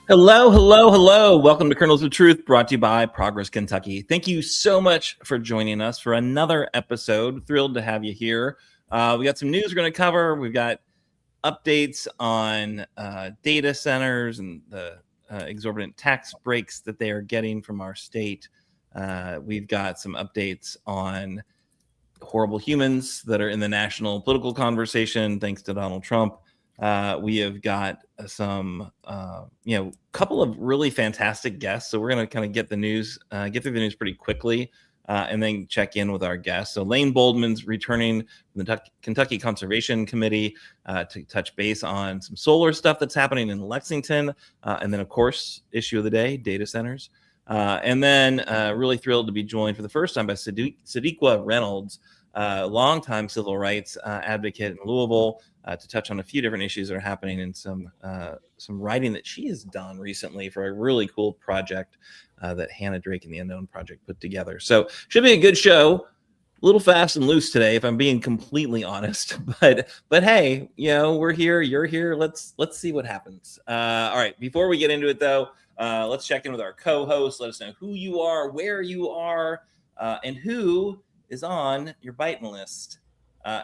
Hello, hello, hello. Welcome to Kernels of Truth, brought to you by Progress Kentucky. Thank you so much for joining us for another episode. Thrilled to have you here. We got some news we're going to cover. We've got updates on data centers and the exorbitant tax breaks that they are getting from our state. We've got some updates on horrible humans that are in the national political conversation, thanks to Donald Trump. We have got some, couple of really fantastic guests. So we're going to kind of get through the news pretty quickly, and then check in with our guests. So Lane Boldman's returning from the Kentucky Conservation Committee to touch base on some solar stuff that's happening in Lexington, and then of course, issue of the day, data centers. And then really thrilled to be joined for the first time by Sadiqa Reynolds, longtime civil rights advocate in Louisville, to touch on a few different issues that are happening and some writing that she has done recently for a really cool project that Hannah Drake and the Unknown Project put together. So should be a good show. A little fast and loose today, if I'm being completely honest. But hey, we're here, you're here. Let's see what happens. All right. Before we get into it, though, let's check in with our co-host. Let us know who you are, where you are, and who is on your BITIN list.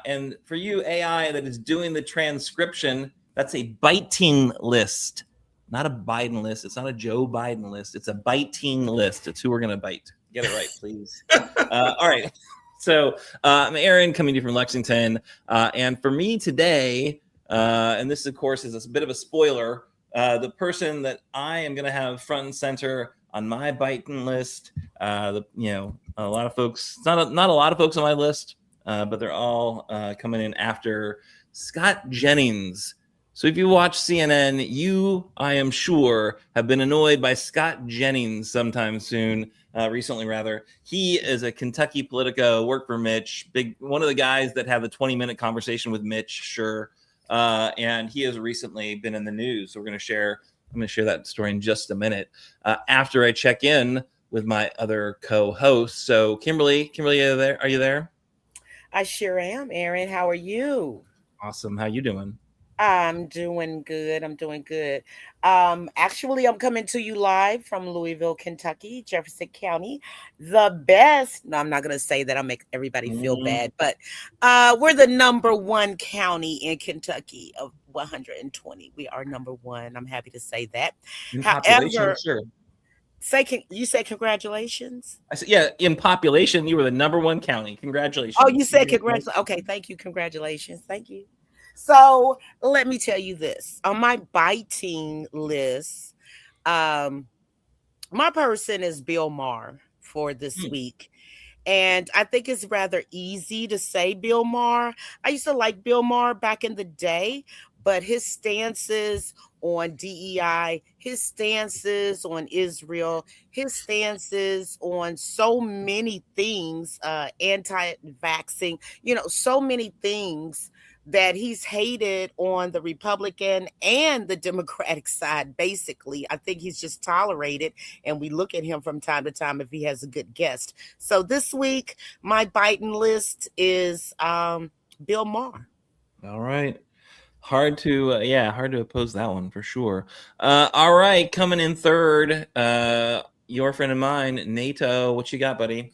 And for you, AI that is doing the transcription, that's a BITIN list, not a Biden list. It's not a Joe Biden list. It's a BITIN list. It's who we're going to bite. Get it right, please. All right. So I'm Aaron, coming to you from Lexington. And for me today, and this, of course, is a bit of a spoiler, the person that I am going to have front and center on my BITIN list, a lot of folks, not a lot of folks on my list, but they're all coming in after Scott Jennings. So if you watch CNN, you, I am sure, have been annoyed by Scott Jennings sometime soon, recently rather. He is a Kentucky Politico, worked for Mitch, one of the guys that have the 20-minute conversation with Mitch, sure. And he has recently been in the news. So I'm going to share that story in just a minute after I check in with my other co-hosts. So Kimberly, are you there? I sure am, Aaron. How are you? Awesome. How you doing? I'm doing good. Actually, I'm coming to you live from Louisville, Kentucky, Jefferson County. The best. No, I'm not going to say that. I'll make everybody feel bad, but we're the number one county in Kentucky of 120. We are number one. I'm happy to say that. However, sure. You say congratulations? I said, yeah, in population, you were the number one county. Congratulations. Oh, you said congratulations. Okay, thank you. Congratulations. Thank you. So let me tell you this. On my BITIN list, my person is Bill Mahr for this week. And I think it's rather easy to say Bill Mahr. I used to like Bill Mahr back in the day, but his stances on DEI, his stances on Israel, his stances on so many things, anti-vaxxing, so many things that he's hated on the Republican and the Democratic side, basically. I think he's just tolerated, and we look at him from time to time if he has a good guest. So this week, my BITIN list is Bill Mahr. All right. Hard to oppose that one for sure. All right, coming in third, your friend of mine, NATO. What you got, buddy?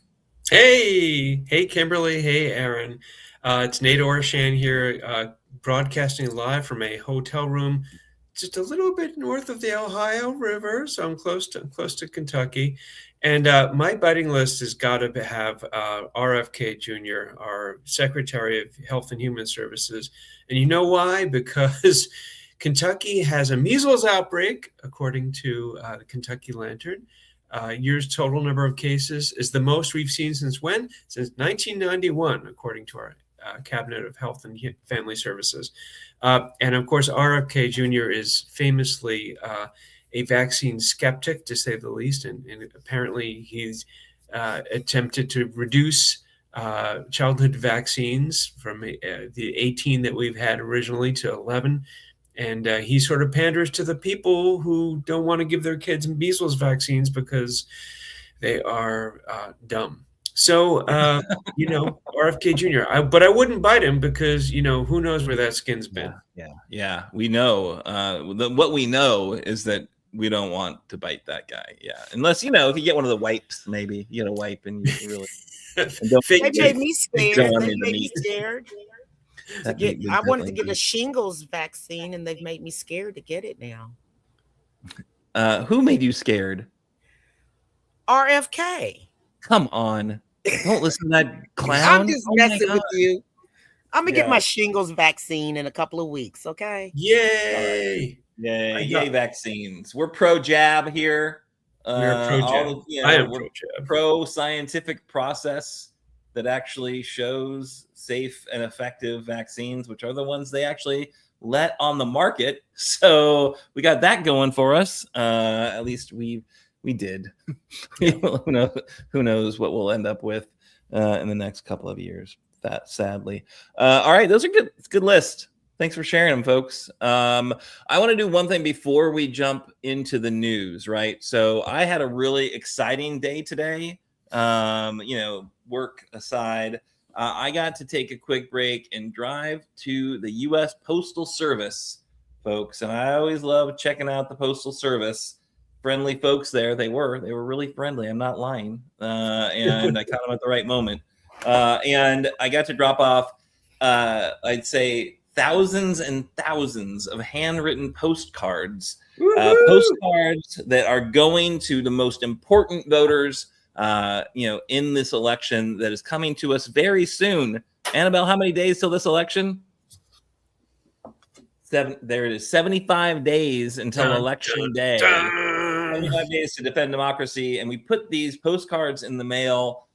Hey, Kimberly. Hey, Aaron. It's Nate Orshan here, broadcasting live from a hotel room just a little bit north of the Ohio River, so I'm close to Kentucky. And my BITIN list has got to have RFK Jr., our Secretary of Health and Human Services. And you know why? Because Kentucky has a measles outbreak, according to the Kentucky Lantern. Year's total number of cases is the most we've seen since when? Since 1991, according to our Cabinet of Health and Family Services. And of course, RFK Jr. is famously a vaccine skeptic, to say the least. And apparently he's attempted to reduce childhood vaccines from the 18 that we've had originally to 11. And he sort of panders to the people who don't want to give their kids measles vaccines because they are dumb. So, RFK Jr. But I wouldn't bite him because, who knows where that skin's been. Yeah. We know. What we know is that we don't want to bite that guy. Yeah, unless if you get one of the wipes, maybe you get a wipe and you really. They made me scared. They made me scared. I wanted to get a shingles vaccine, and they've made me scared to get it now. Who made you scared? RFK. Come on. Don't listen to that clown. I'm just messing with you. I'm going to get my shingles vaccine in a couple of weeks, okay? Yay. Yay, vaccines. We're pro-jab here. We're pro-jab. I am pro-jab. Pro-scientific process that actually shows safe and effective vaccines, which are the ones they actually let on the market. So we got that going for us. At least we did. Who knows what we'll end up with in the next couple of years. That sadly. All right, those are good. It's a good list. Thanks for sharing them, folks. I want to do one thing before we jump into the news, right? So I had a really exciting day today. Work aside, I got to take a quick break and drive to the U.S. Postal Service, folks. And I always love checking out the Postal Service. Friendly folks there. They were really friendly. I'm not lying. And I caught them at the right moment. And I got to drop off, I'd say, thousands and thousands of handwritten postcards, postcards that are going to the most important voters, in this election that is coming to us very soon. Annabelle, how many days till this election? There it is, 75 days until election day. 75 days to defend democracy. And we put these postcards in the mail.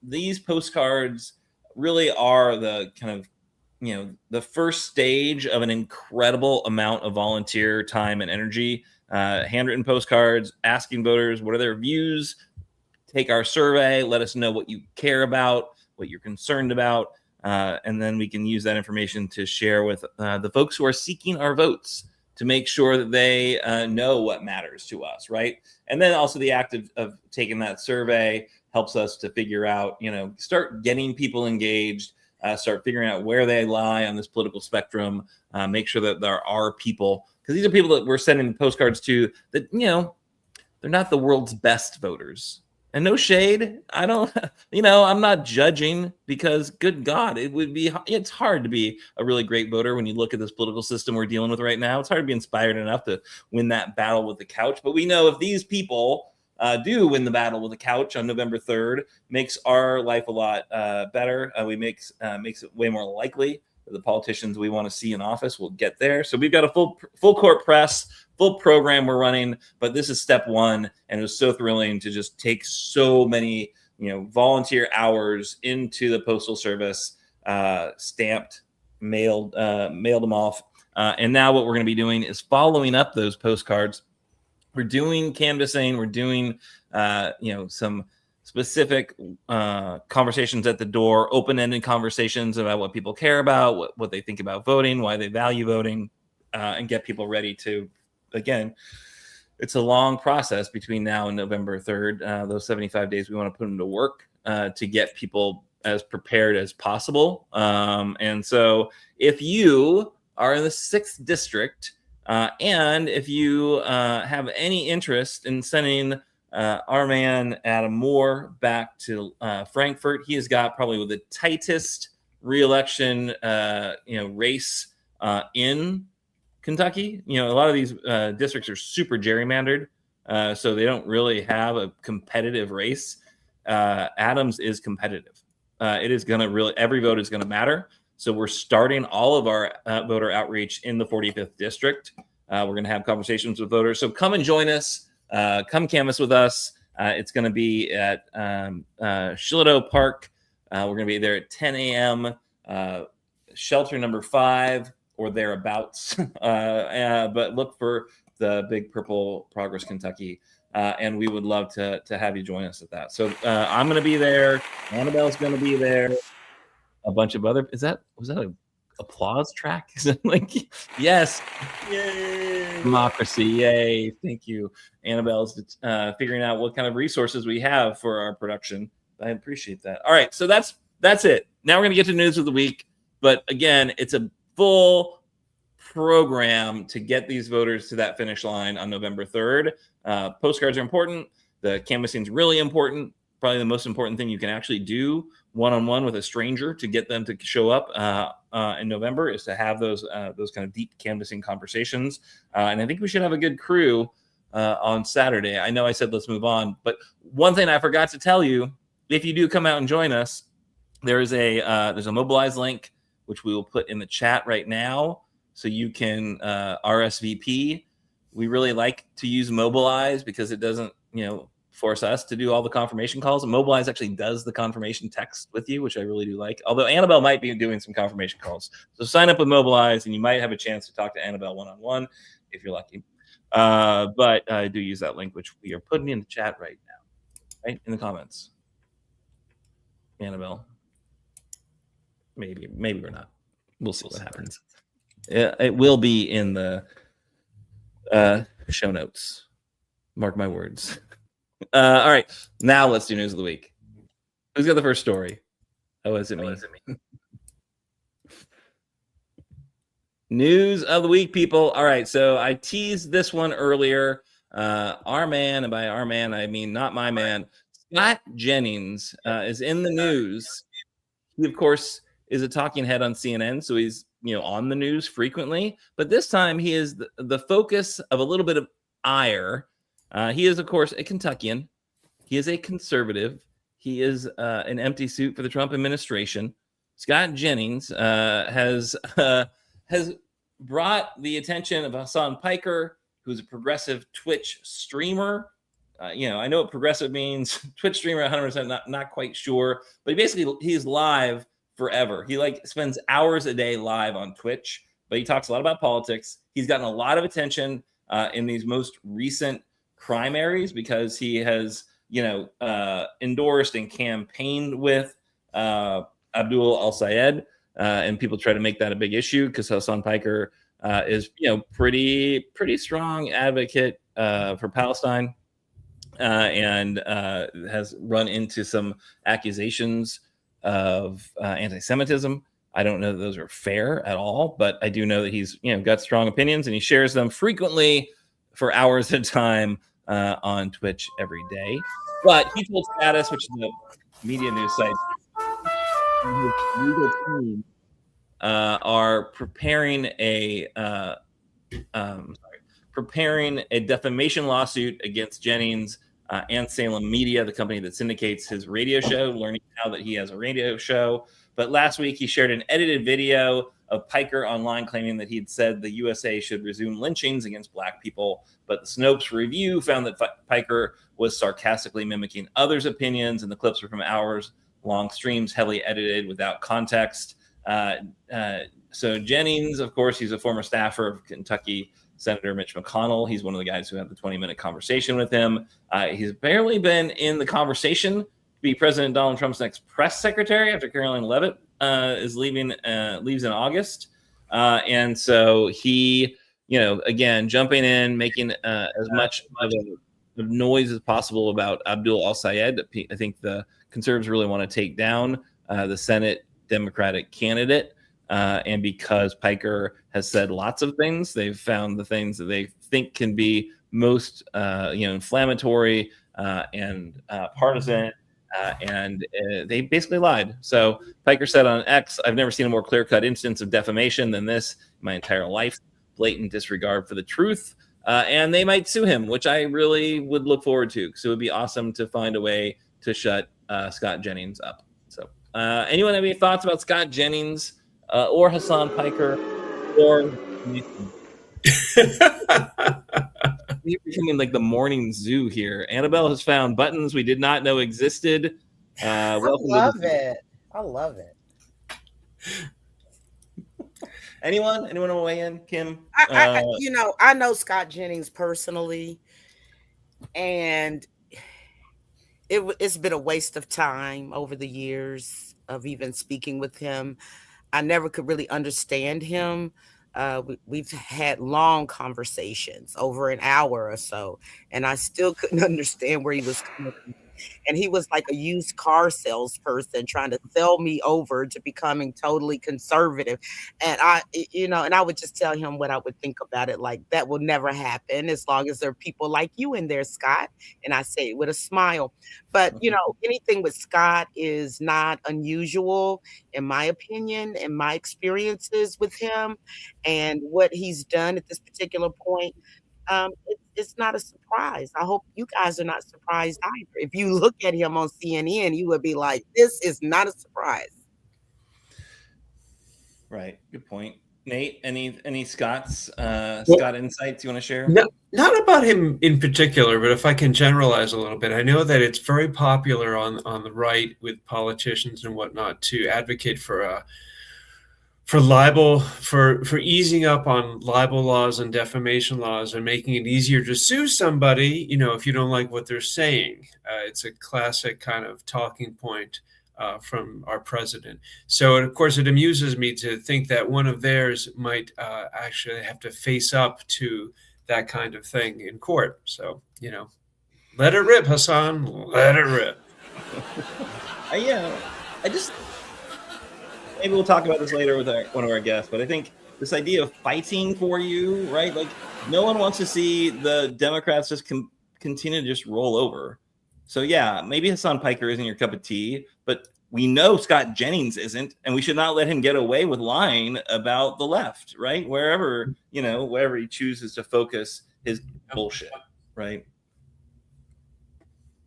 These postcards really are the kind of, the first stage of an incredible amount of volunteer time and energy. Handwritten postcards asking voters what are their views. Take our survey. Let us know what you care about, what you're concerned about. And then we can use that information to share with the folks who are seeking our votes to make sure that they know what matters to us, right? And then also the act of taking that survey helps us to figure out, start getting people engaged, start figuring out where they lie on this political spectrum, make sure that there are people, because these are people that we're sending postcards to that, they're not the world's best voters. And no shade. I don't, I'm not judging, because good God, it's hard to be a really great voter when you look at this political system we're dealing with right now. It's hard to be inspired enough to win that battle with the couch. But we know if these people do win the battle with the couch on November 3rd, makes our life a lot better. Makes it way more likely that the politicians we want to see in office will get there. So we've got a full court press, full program we're running, but this is step one, and it was so thrilling to just take so many volunteer hours into the Postal Service, stamped, mailed them off, and now what we're going to be doing is following up those postcards. We're doing canvassing, we're doing some specific conversations at the door, open-ended conversations about what people care about, what they think about voting, why they value voting, and get people ready to. Again, it's a long process between now and November 3rd. Those 75 days, we want to put them to work to get people as prepared as possible. And so if you are in the 6th district, and if you have any interest in sending our man Adam Mahr back to Frankfort, he has got probably the tightest re-election race in Kentucky. A lot of these districts are super gerrymandered, so they don't really have a competitive race. Adams is competitive. It is going to really, every vote is going to matter. So we're starting all of our voter outreach in the 45th district. We're going to have conversations with voters. So come and join us. Come canvass with us. It's going to be at Shillito Park. We're going to be there at 10 a.m. Shelter number 5. Or thereabouts, but look for the big purple Progress Kentucky, and we would love to have you join us at that. So I'm going to be there. Annabelle's going to be there. A bunch of other. Was that a applause track? Is it like yes, yay, democracy, yay! Thank you. Annabelle's figuring out what kind of resources we have for our production. I appreciate that. All right, so that's it. Now we're going to get to news of the week, but again, it's a full program to get these voters to that finish line on November 3rd. Postcards are important. The canvassing is really important. Probably the most important thing you can actually do one-on-one with a stranger to get them to show up in November is to have those kind of deep canvassing conversations. And I think we should have a good crew on Saturday. I know I said let's move on, but one thing I forgot to tell you, if you do come out and join us, there's a Mobilize link, which we will put in the chat right now, so you can RSVP. We really like to use Mobilize because it doesn't, force us to do all the confirmation calls. Mobilize actually does the confirmation text with you, which I really do like. Although Annabelle might be doing some confirmation calls. So sign up with Mobilize, and you might have a chance to talk to Annabelle one-on-one if you're lucky. But I do use that link, which we are putting in the chat right now, right in the comments. Annabelle. Maybe we're not. We'll see what happens. It will be in the show notes. Mark my words. All right, now let's do news of the week. Who's got the first story? Oh, is it me? News of the week, people. All right, so I teased this one earlier. Our man, and by our man, I mean not my man, Scott Jennings is in the news. He, of course, is a talking head on CNN, so he's on the news frequently. But this time, he is the focus of a little bit of ire. He is, of course, a Kentuckian. He is a conservative. He is an empty suit for the Trump administration. Scott Jennings has brought the attention of Hassan Piker, who's a progressive Twitch streamer. I know what progressive means. Twitch streamer, 100% not quite sure. But he's live forever. He spends hours a day live on Twitch, but he talks a lot about politics. He's gotten a lot of attention in these most recent primaries because he has, endorsed and campaigned with Abdul al-Sayed, and people try to make that a big issue because Hassan Piker is, pretty strong advocate for Palestine, and has run into some accusations of anti-Semitism. I don't know that those are fair at all, but I do know that he's, got strong opinions, and he shares them frequently for hours at a time on Twitch every day. But he told Status, which is a media news site, his legal team are preparing a defamation lawsuit against Jennings and Salem Media, the company that syndicates his radio show, learning now that he has a radio show. But last week, he shared an edited video of Piker online claiming that he'd said the USA should resume lynchings against Black people. But the Snopes review found that Piker was sarcastically mimicking others' opinions, and the clips were from hours-long streams, heavily edited without context. So Jennings, of course, he's a former staffer of Kentucky Senator Mitch McConnell. He's one of the guys who had the 20-minute conversation with him. He's barely been in the conversation to be President Donald Trump's next press secretary after Caroline Leavitt leaves in August. And so he, again, jumping in, making as much of a noise as possible about Abdul al-Sayed. I think the conservatives really want to take down the Senate Democratic candidate. And because Piker has said lots of things, they've found the things that they think can be most, inflammatory and partisan. And they basically lied. So Piker said on X, "I've never seen a more clear-cut instance of defamation than this in my entire life. Blatant disregard for the truth." And they might sue him, which I really would look forward to. So it would be awesome to find a way to shut Scott Jennings up. So anyone have any thoughts about Scott Jennings or Hassan Piker or we're becoming like the morning zoo here. Annabelle has found buttons we did not know existed. I love it. Anyone want to weigh in? Kim? I know Scott Jennings personally, and it's been a waste of time over the years of even speaking with him. I never could really understand him. We've had long conversations over an hour or so, and I still couldn't understand where he was coming from. And he was like a used car salesperson trying to sell me over to becoming totally conservative. And and I would just tell him what I would think about it. Like, that will never happen as long as there are people like you in there, Scott. And I say it with a smile. But, anything with Scott is not unusual, in my opinion, in my experiences with him and what he's done at this particular point. It's not a surprise. I hope you guys are not surprised either. If you look at him on CNN, you would be like, this is not a surprise. Right. Good point. Nate, any Scott insights you want to share? No, not about him in particular, but if I can generalize a little bit, I know that it's very popular on the right with politicians and whatnot to advocate for libel, for easing up on libel laws and defamation laws and making it easier to sue somebody, if you don't like what they're saying. It's a classic kind of talking point from our president. So, of course, it amuses me to think that one of theirs might actually have to face up to that kind of thing in court. So, let it rip, Hassan. Let it rip. Maybe we'll talk about this later with one of our guests, but I think this idea of fighting for you, right? Like, no one wants to see the Democrats just continue to just roll over. So yeah, maybe Hassan Piker isn't your cup of tea, but we know Scott Jennings isn't, and we should not let him get away with lying about the left, right? Wherever he chooses to focus his bullshit, right?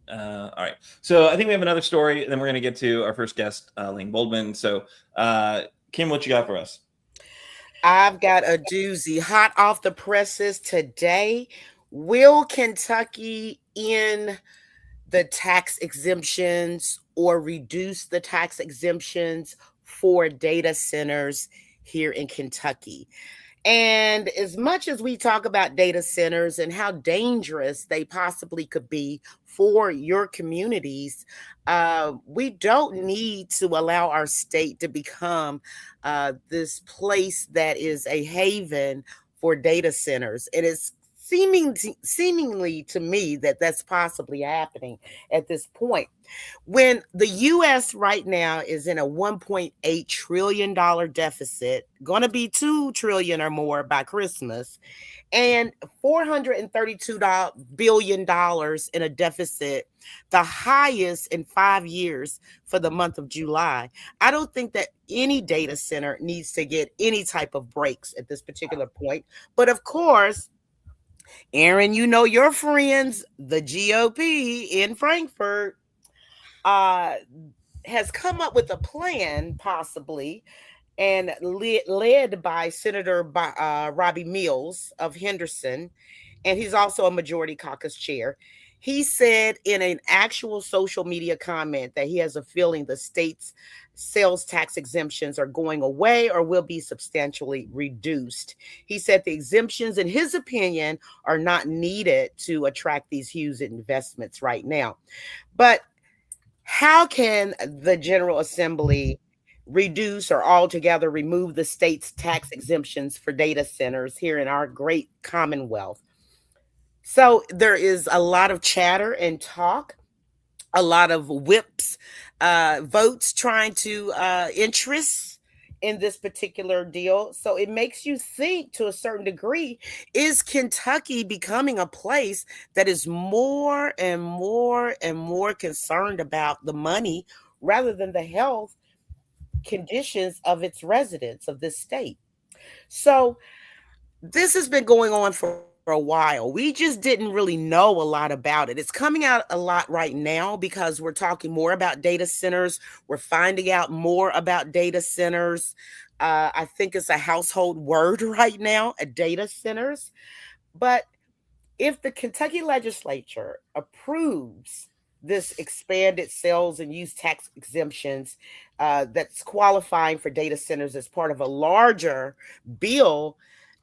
All right. So I think we have another story, and then we're going to get to our first guest, Lane Boldman. So, Kim, what you got for us? I've got a doozy, hot off the presses today. Will Kentucky end the tax exemptions or reduce the tax exemptions for data centers here in Kentucky? And as much as we talk about data centers and how dangerous they possibly could be for your communities, we don't need to allow our state to become this place that is a haven for data centers. It is seemingly to me that that's possibly happening at this point. When the U.S. right now is in a $1.8 trillion deficit, going to be $2 trillion or more by Christmas, and $432 billion in a deficit, the highest in 5 years for the month of July, I don't think that any data center needs to get any type of breaks at this particular point. But of course, Aaron, your friends, the GOP in Frankfurt, has come up with a plan, possibly, and led by Senator Robbie Mills of Henderson, and he's also a majority caucus chair. He said in an actual social media comment that he has a feeling the state's sales tax exemptions are going away or will be substantially reduced. He said the exemptions, in his opinion, are not needed to attract these huge investments right now. But how can the General Assembly reduce or altogether remove the state's tax exemptions for data centers here in our great Commonwealth? So there is a lot of chatter and talk, a lot of whips, votes trying to interest in this particular deal. So it makes you think, to a certain degree, is Kentucky becoming a place that is more and more and more concerned about the money rather than the health conditions of its residents of this state? So this has been going on for a while. We just didn't really know a lot about it. It's coming out a lot right now because we're talking more about data centers. We're finding out more about data centers. I think it's a household word right now, data centers. But if the Kentucky legislature approves this expanded sales and use tax exemptions that's qualifying for data centers as part of a larger bill,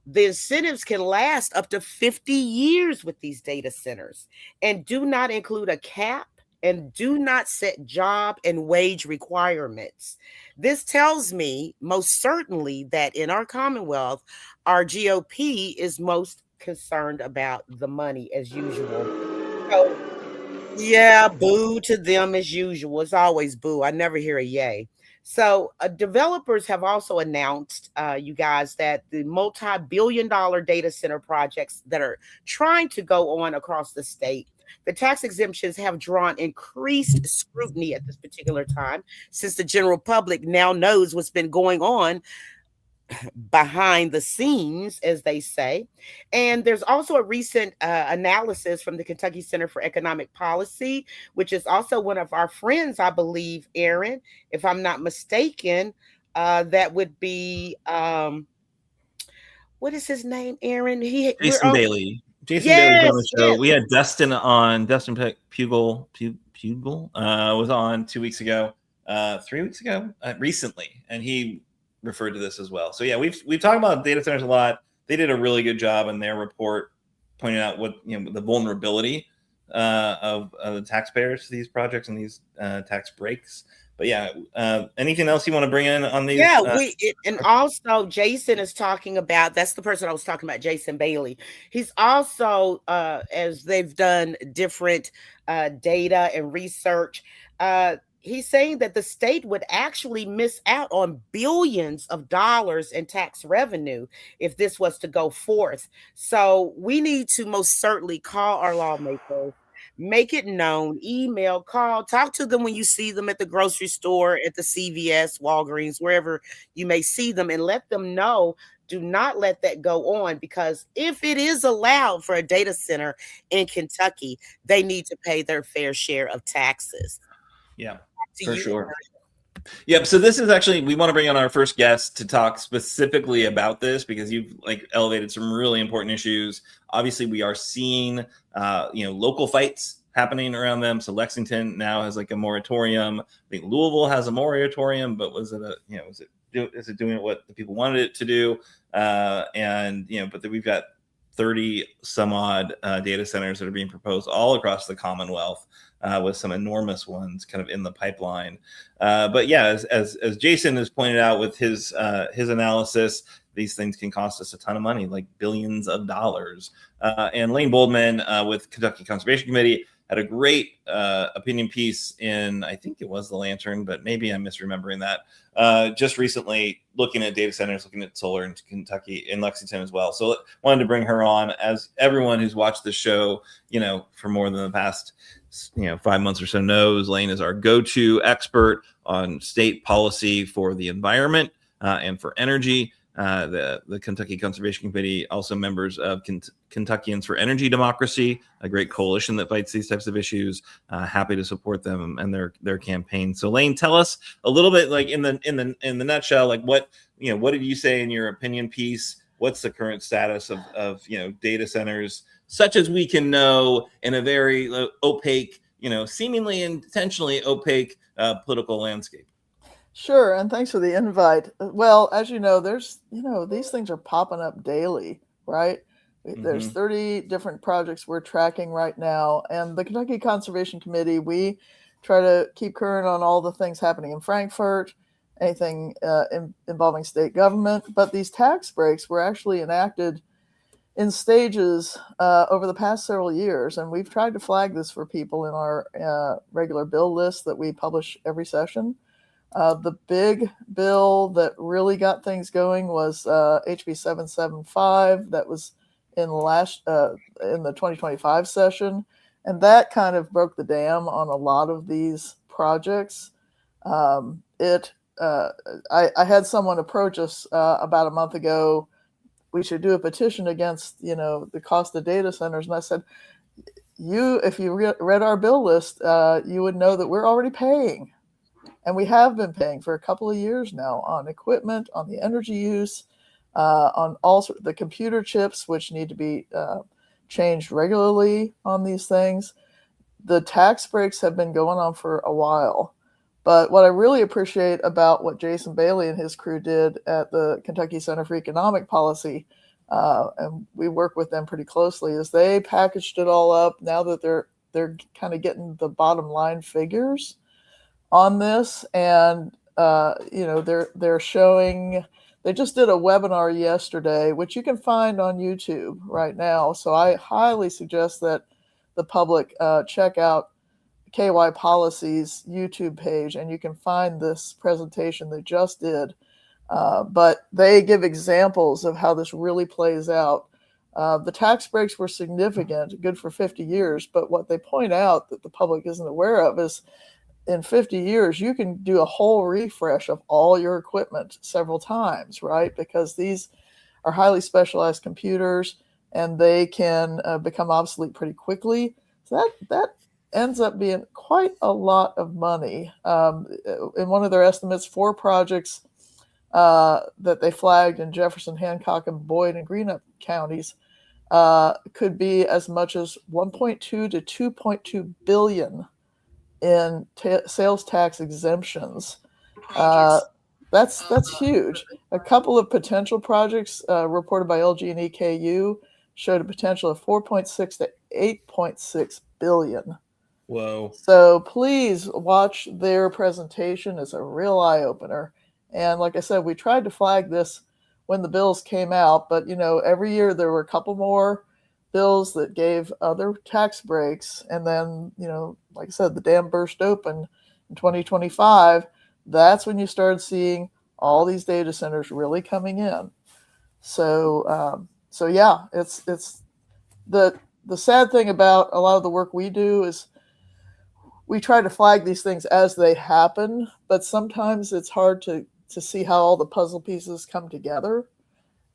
the incentives can last up to 50 years with these data centers and do not include a cap and do not set job and wage requirements. This tells me most certainly that in our Commonwealth, our GOP is most concerned about the money as usual. So Yeah, boo to them as usual. It's always boo. I never hear a yay. So, developers have also announced, you guys, that the multi-billion-dollar data center projects that are trying to go on across the state, the tax exemptions have drawn increased scrutiny at this particular time, since the general public now knows what's been going on behind the scenes, as they say. And there's also a recent analysis from the Kentucky Center for Economic Policy, which is also one of our friends, I believe, Aaron, if I'm not mistaken. That would be what is his name, Aaron? We're Jason all Bailey. Jason Bailey's been on the yes, show. yes. We had Dustin on. Dustin Pugel was on 2 weeks ago, 3 weeks ago, recently, and he referred to this as well. So yeah, we've talked about data centers a lot. They did a really good job in their report, pointing out what the vulnerability of the taxpayers to these projects and these tax breaks. But yeah, anything else you want to bring in on these? Yeah, and also Jason is talking about, that's the person I was talking about, Jason Bailey. He's also, as they've done different data and research, he's saying that the state would actually miss out on billions of dollars in tax revenue if this was to go forth. So we need to most certainly call our lawmakers, make it known, email, call, talk to them when you see them at the grocery store, at the CVS, Walgreens, wherever you may see them, and let them know. Do not let that go on, because if it is allowed for a data center in Kentucky, they need to pay their fair share of taxes. Yeah, for sure. Yep. So this is actually, we want to bring on our first guest to talk specifically about this, because you've elevated some really important issues. Obviously, we are seeing local fights happening around them. So Lexington now has a moratorium. I think Louisville has a moratorium, but is it doing what the people wanted it to do? But then we've got 30 some odd data centers that are being proposed all across the Commonwealth, with some enormous ones kind of in the pipeline. But yeah, as Jason has pointed out with his analysis, these things can cost us a ton of money, like billions of dollars. And Lane Boldman with Kentucky Conservation Committee had a great opinion piece in, I think it was the Lantern, but maybe I'm misremembering that, just recently, looking at data centers, looking at solar in Kentucky, in Lexington as well. So wanted to bring her on. As everyone who's watched the show, for more than the past 5 months or so knows, Lane is our go-to expert on state policy for the environment and for energy. The Kentucky Conservation Committee, also members of Kentuckians for Energy Democracy, a great coalition that fights these types of issues. Happy to support them and their campaign. So Lane, tell us a little bit, in the nutshell, what did you say in your opinion piece? What's the current status of data centers, such as we can know, in a very opaque, seemingly intentionally opaque political landscape? Sure, and thanks for the invite. Well, as you know, there's these things are popping up daily, right? There's 30 different projects we're tracking right now, and the Kentucky Conservation Committee, we try to keep current on all the things happening in Frankfort, anything involving state government. But these tax breaks were actually enacted in stages over the past several years, and we've tried to flag this for people in our regular bill list that we publish every session. The big bill that really got things going was HB 775. That was in the 2025 session, and that kind of broke the dam on a lot of these projects. I had someone approach us about a month ago. We should do a petition against the cost of data centers, and I said, if you read our bill list, you would know that we're already paying. And we have been paying for a couple of years now on equipment, on the energy use, on also the computer chips, which need to be changed regularly on these things. The tax breaks have been going on for a while. But what I really appreciate about what Jason Bailey and his crew did at the Kentucky Center for Economic Policy, and we work with them pretty closely, is they packaged it all up now that they're kind of getting the bottom line figures on this, and they're showing. They just did a webinar yesterday, which you can find on YouTube right now. So I highly suggest that the public check out KY Policy's YouTube page, and you can find this presentation they just did. But they give examples of how this really plays out. The tax breaks were significant, good for 50 years, but what they point out that the public isn't aware of is in 50 years, you can do a whole refresh of all your equipment several times, right? Because these are highly specialized computers and they can become obsolete pretty quickly. So that ends up being quite a lot of money. In one of their estimates, 4 projects that they flagged in Jefferson, Hancock, and Boyd and Greenup counties could be as much as 1.2 to 2.2 billion in sales tax exemptions. That's huge. A couple of potential projects reported by LG and EKU showed a potential of 4.6 to 8.6 billion. Whoa. So please watch their presentation. It's a real eye-opener. And like I said, we tried to flag this when the bills came out, but every year there were a couple more bills that gave other tax breaks. And then, like I said, the dam burst open in 2025. That's when you started seeing all these data centers really coming in. So yeah, it's the sad thing about a lot of the work we do is we try to flag these things as they happen, but sometimes it's hard to see how all the puzzle pieces come together.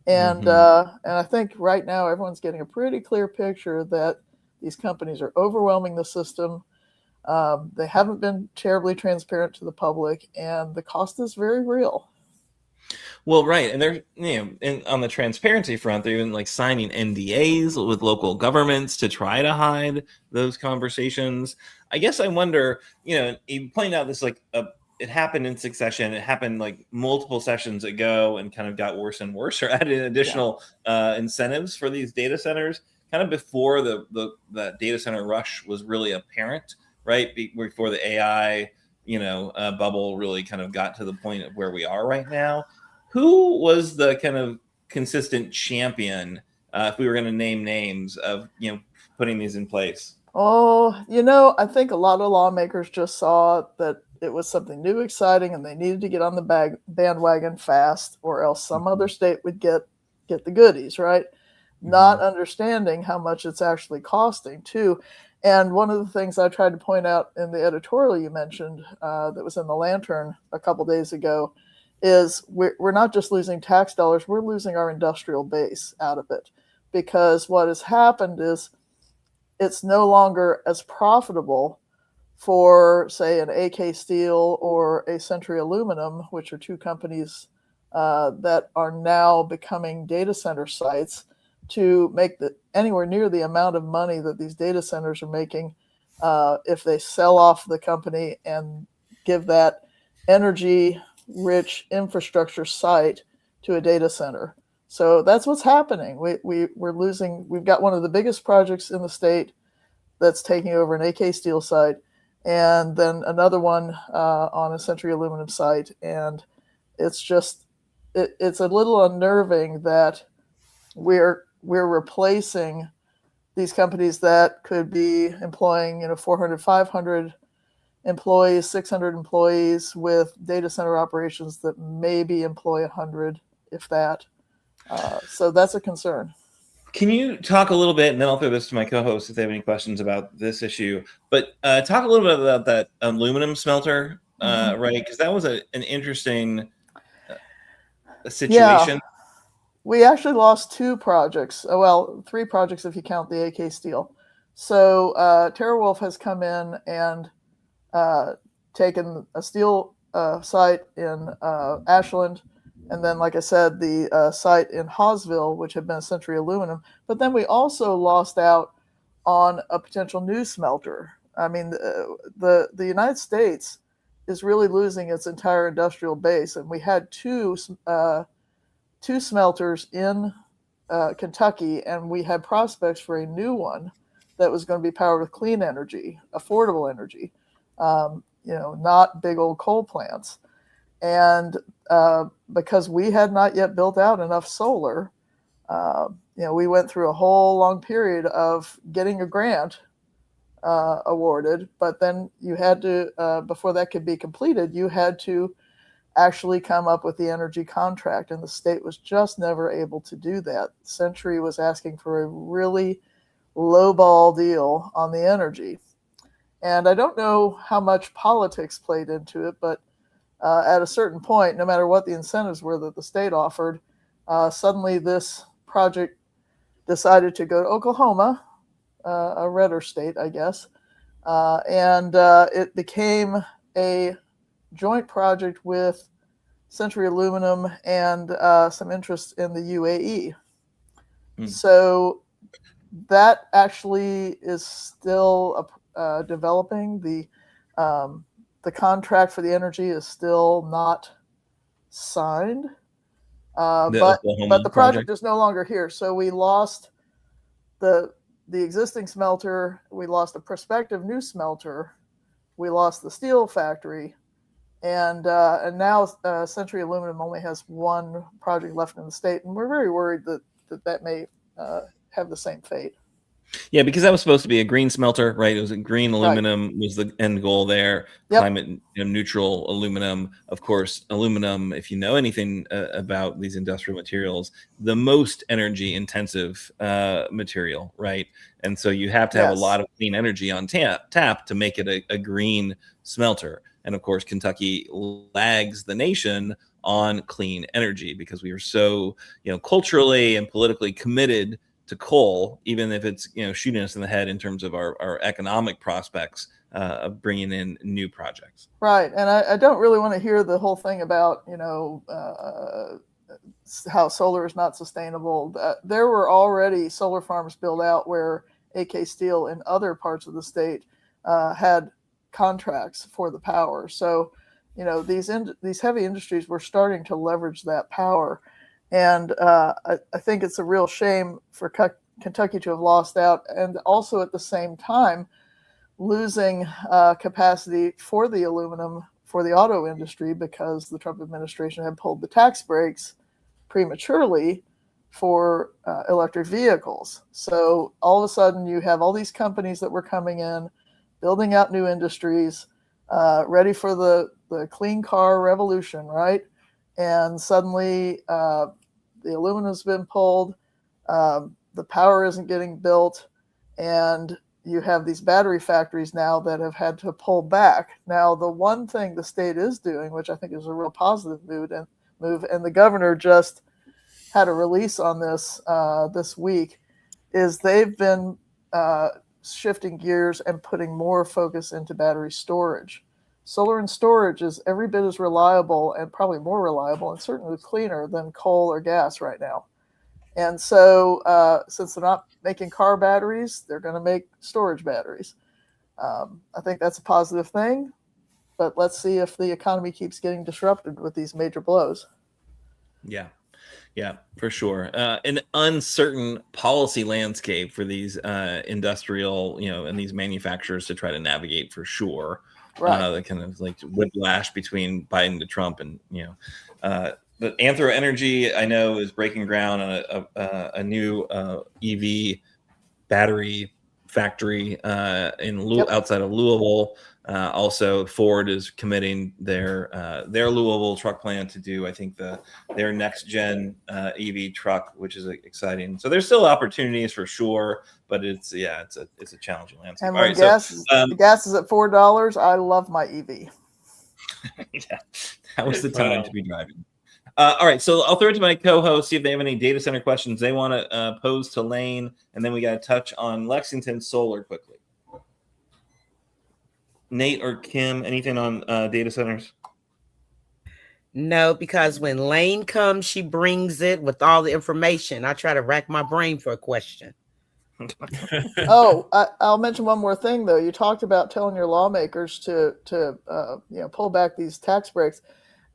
And I think right now everyone's getting a pretty clear picture that these companies are overwhelming the system. They haven't been terribly transparent to the public, and the cost is very real. Well, right, and they're on the transparency front, they're even like signing NDAs with local governments to try to hide those conversations. I guess I wonder, you pointed out this it happened in succession. It happened like multiple sessions ago and kind of got worse and worse, or added additional incentives for these data centers kind of before the data center rush was really apparent, right? Before the AI, bubble really kind of got to the point of where we are right now. Who was the kind of consistent champion, if we were going to name names, of, putting these in place? Oh, I think a lot of lawmakers just saw that it was something new, exciting, and they needed to get on the bandwagon fast, or else some other state would get the goodies, right? Not understanding how much it's actually costing, too. And one of the things I tried to point out in the editorial you mentioned that was in the Lantern a couple days ago is we're not just losing tax dollars, we're losing our industrial base out of it. Because what has happened is it's no longer as profitable for, say, an AK Steel or a Century Aluminum, which are 2 companies that are now becoming data center sites, to make anywhere near the amount of money that these data centers are making if they sell off the company and give that energy-rich infrastructure site to a data center. So that's what's happening. We're losing. We've got one of the biggest projects in the state that's taking over an AK Steel site, and then another one on a Century Aluminum site. And it's just, it's a little unnerving that we're replacing these companies that could be employing 400, 500 employees, 600 employees, with data center operations that maybe employ 100, if that. So that's a concern. Can you talk a little bit, and then I'll throw this to my co-hosts if they have any questions about this issue, but talk a little bit about that aluminum smelter, right? Because that was an interesting situation. Yeah. We actually lost 2 projects. Well, 3 projects if you count the AK Steel. So TerraWolf has come in and taken a steel site in Ashland, and then, like I said, the site in Hawesville, which had been a Century Aluminum. But then we also lost out on a potential new smelter. I mean, the United States is really losing its entire industrial base, and we had two smelters in Kentucky, and we had prospects for a new one that was going to be powered with clean energy, affordable energy, not big old coal plants. And because we had not yet built out enough solar, we went through a whole long period of getting a grant awarded, but then you had to, before that could be completed, you had to actually come up with the energy contract, and the state was just never able to do that. Century was asking for a really lowball deal on the energy. And I don't know how much politics played into it, but at a certain point, no matter what the incentives were that the state offered, suddenly this project decided to go to Oklahoma, a redder state, I guess, and it became a joint project with Century Aluminum and some interest in the UAE. So that actually is still developing. The contract for the energy is still not signed, but the project is no longer here. So we lost the existing smelter, we lost a prospective new smelter, we lost the steel factory, and now Century Aluminum only has one project left in the state, and we're very worried that may have the same fate. Yeah, because that was supposed to be a green smelter, right? It was a green aluminum was the end goal there. Yep. Climate neutral aluminum. Of course, aluminum, if you know anything about these industrial materials, the most energy intensive material, right? And so you have to have a lot of clean energy on tap to make it a green smelter. And of course, Kentucky lags the nation on clean energy because we are so, culturally and politically committed to coal, even if it's shooting us in the head in terms of our economic prospects of bringing in new projects. Right, and I don't really want to hear the whole thing about how solar is not sustainable. There were already solar farms built out where AK Steel in other parts of the state had contracts for the power. So these heavy industries were starting to leverage that power. And I think it's a real shame for Kentucky to have lost out, and also at the same time losing capacity for the aluminum for the auto industry because the Trump administration had pulled the tax breaks prematurely for electric vehicles. So all of a sudden you have all these companies that were coming in, building out new industries, ready for the clean car revolution, right? And suddenly the aluminum's been pulled, the power isn't getting built, and you have these battery factories now that have had to pull back. Now, the one thing the state is doing, which I think is a real positive move, and the governor just had a release on this this week, is they've been shifting gears and putting more focus into battery storage. Solar and storage is every bit as reliable and probably more reliable and certainly cleaner than coal or gas right now. And so since they're not making car batteries, they're going to make storage batteries. I think that's a positive thing, but let's see if the economy keeps getting disrupted with these major blows. Yeah, for sure. An uncertain policy landscape for these industrial, and these manufacturers to try to navigate for sure. Right. The kind of like whiplash between Biden to Trump, and but Anthro Energy, I know, is breaking ground on a new EV battery factory outside of Louisville. Also, Ford is committing their Louisville truck plant to do, I think, their next gen EV truck, which is exciting. So there's still opportunities for sure, but it's a challenging landscape. And when gas is at $4, I love my EV. Yeah, that was the time to be driving. All right, so I'll throw it to my co-host, see if they have any data center questions they want to pose to Lane, and then we got to touch on Lexington solar quickly. Nate or Kim, anything on data centers? No, because when Lane comes, she brings it with all the information. I try to rack my brain for a question. I'll mention one more thing, though. You talked about telling your lawmakers to pull back these tax breaks.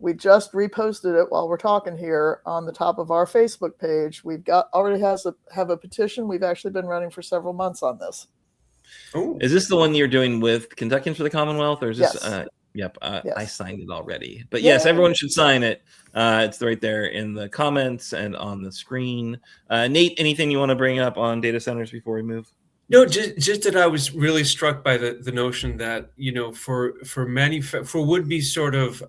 We just reposted it while we're talking here on the top of our Facebook page. We've already have a petition. We've actually been running for several months on this. Ooh. Is this the one you're doing with Kentuckians for the Commonwealth, or is this? Yes. Yep, yes. I signed it already. But yes, everyone should sign it. It's right there in the comments and on the screen. Nate, anything you want to bring up on data centers before we move? No, just that I was really struck by the notion that, for would-be sort of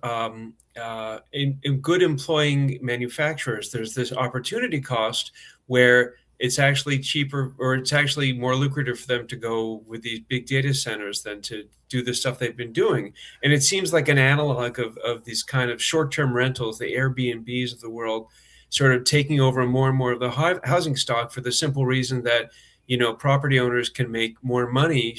in good employing manufacturers, there's this opportunity cost where it's actually cheaper, or it's actually more lucrative for them to go with these big data centers than to do the stuff they've been doing. And it seems like an analog of these kind of short-term rentals, the Airbnbs of the world, sort of taking over more and more of the housing stock, for the simple reason that property owners can make more money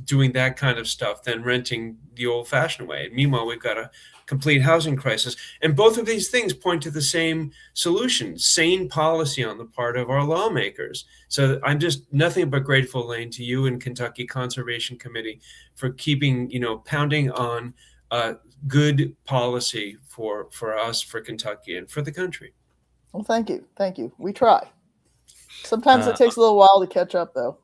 doing that kind of stuff than renting the old-fashioned way. And meanwhile, we've got a complete housing crisis. And both of these things point to the same solution: sane policy on the part of our lawmakers. So I'm just nothing but grateful, Lane, to you and Kentucky Conservation Committee for keeping, pounding on good policy for us, for Kentucky, and for the country. Well, thank you. We try. Sometimes it takes a little while to catch up, though.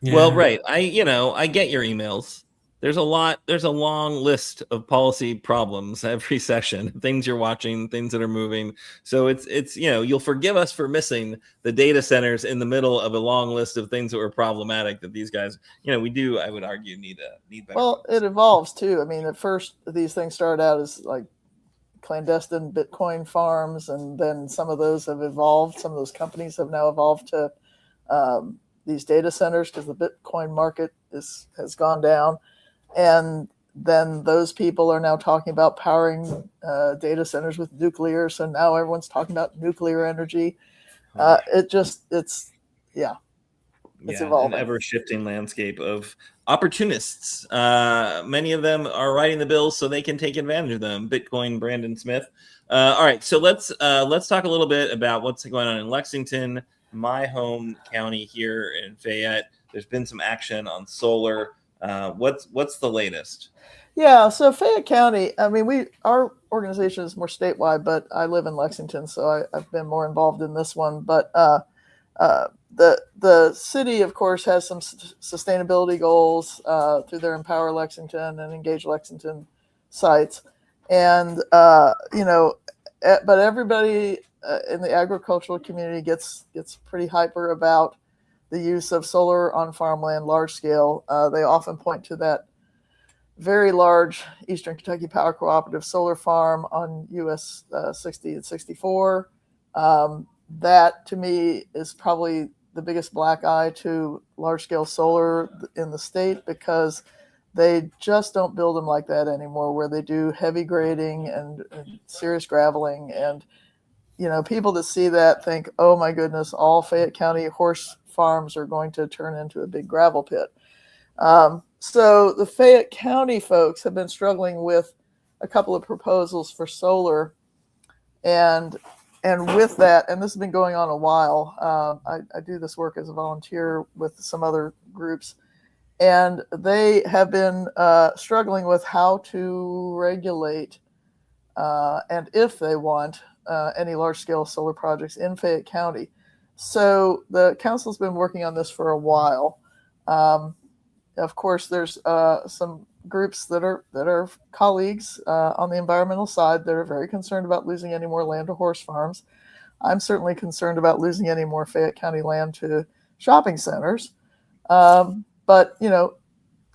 Yeah. Well, right. I get your emails. There's a long list of policy problems every session, things you're watching, things that are moving. So it's you'll forgive us for missing the data centers in the middle of a long list of things that were problematic that these guys, we do, I would argue, need better. Well, it evolves too. I mean, at first these things started out as like clandestine Bitcoin farms, and then some of those have evolved. Some of those companies have now evolved to these data centers because the Bitcoin market has gone down. And then those people are now talking about powering data centers with nuclear. So now everyone's talking about nuclear energy. It's evolving. An ever-shifting landscape of opportunists. Many of them are writing the bills so they can take advantage of them. Bitcoin, Brandon Smith. All right, so let's talk a little bit about what's going on in Lexington, my home county here in Fayette. There's been some action on solar. What's the latest? Yeah, so Fayette County, I mean, our organization is more statewide, but I live in Lexington, so I've been more involved in this one. But the city, of course, has some sustainability goals through their Empower Lexington and Engage Lexington sites, and but everybody in the agricultural community gets pretty hyper about the use of solar on farmland, large scale. They often point to that very large Eastern Kentucky Power Cooperative solar farm on US 60 and 64. That, to me, is probably the biggest black eye to large-scale solar in the state, because they just don't build them like that anymore, where they do heavy grading and serious graveling. And, people that see that think, oh, my goodness, all Fayette County horse farms are going to turn into a big gravel pit. So the Fayette County folks have been struggling with a couple of proposals for solar, and with that, and this has been going on a while, I do this work as a volunteer with some other groups, and they have been struggling with how to regulate, and if they want, any large-scale solar projects in Fayette County. So the council's been working on this for a while. Of course, there's some groups that are colleagues on the environmental side that are very concerned about losing any more land to horse farms. I'm certainly concerned about losing any more Fayette County land to shopping centers. But,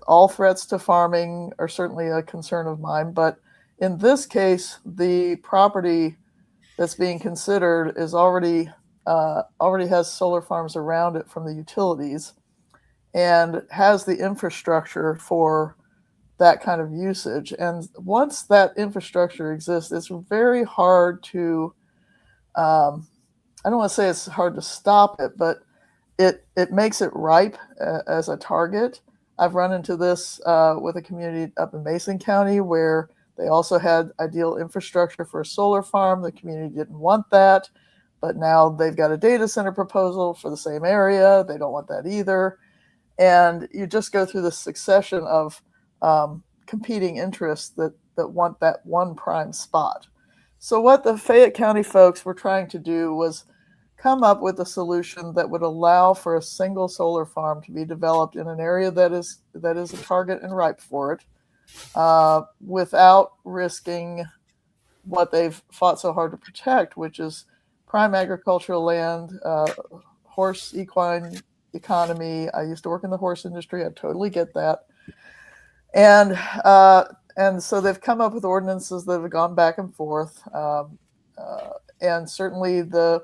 all threats to farming are certainly a concern of mine. But in this case, the property that's being considered is already has solar farms around it from the utilities, and has the infrastructure for that kind of usage. And once that infrastructure exists, it's very hard to, I don't want to say it's hard to stop it, but it makes it ripe as a target. I've run into this with a community up in Mason County where they also had ideal infrastructure for a solar farm. The community didn't want that, but now they've got a data center proposal for the same area. They don't want that either. And you just go through this succession of competing interests that want that one prime spot. So what the Fayette County folks were trying to do was come up with a solution that would allow for a single solar farm to be developed in an area that is a target and ripe for it, without risking what they've fought so hard to protect, which is prime agricultural land, horse equine economy. I used to work in the horse industry. I totally get that. And so they've come up with ordinances that have gone back and forth. And certainly the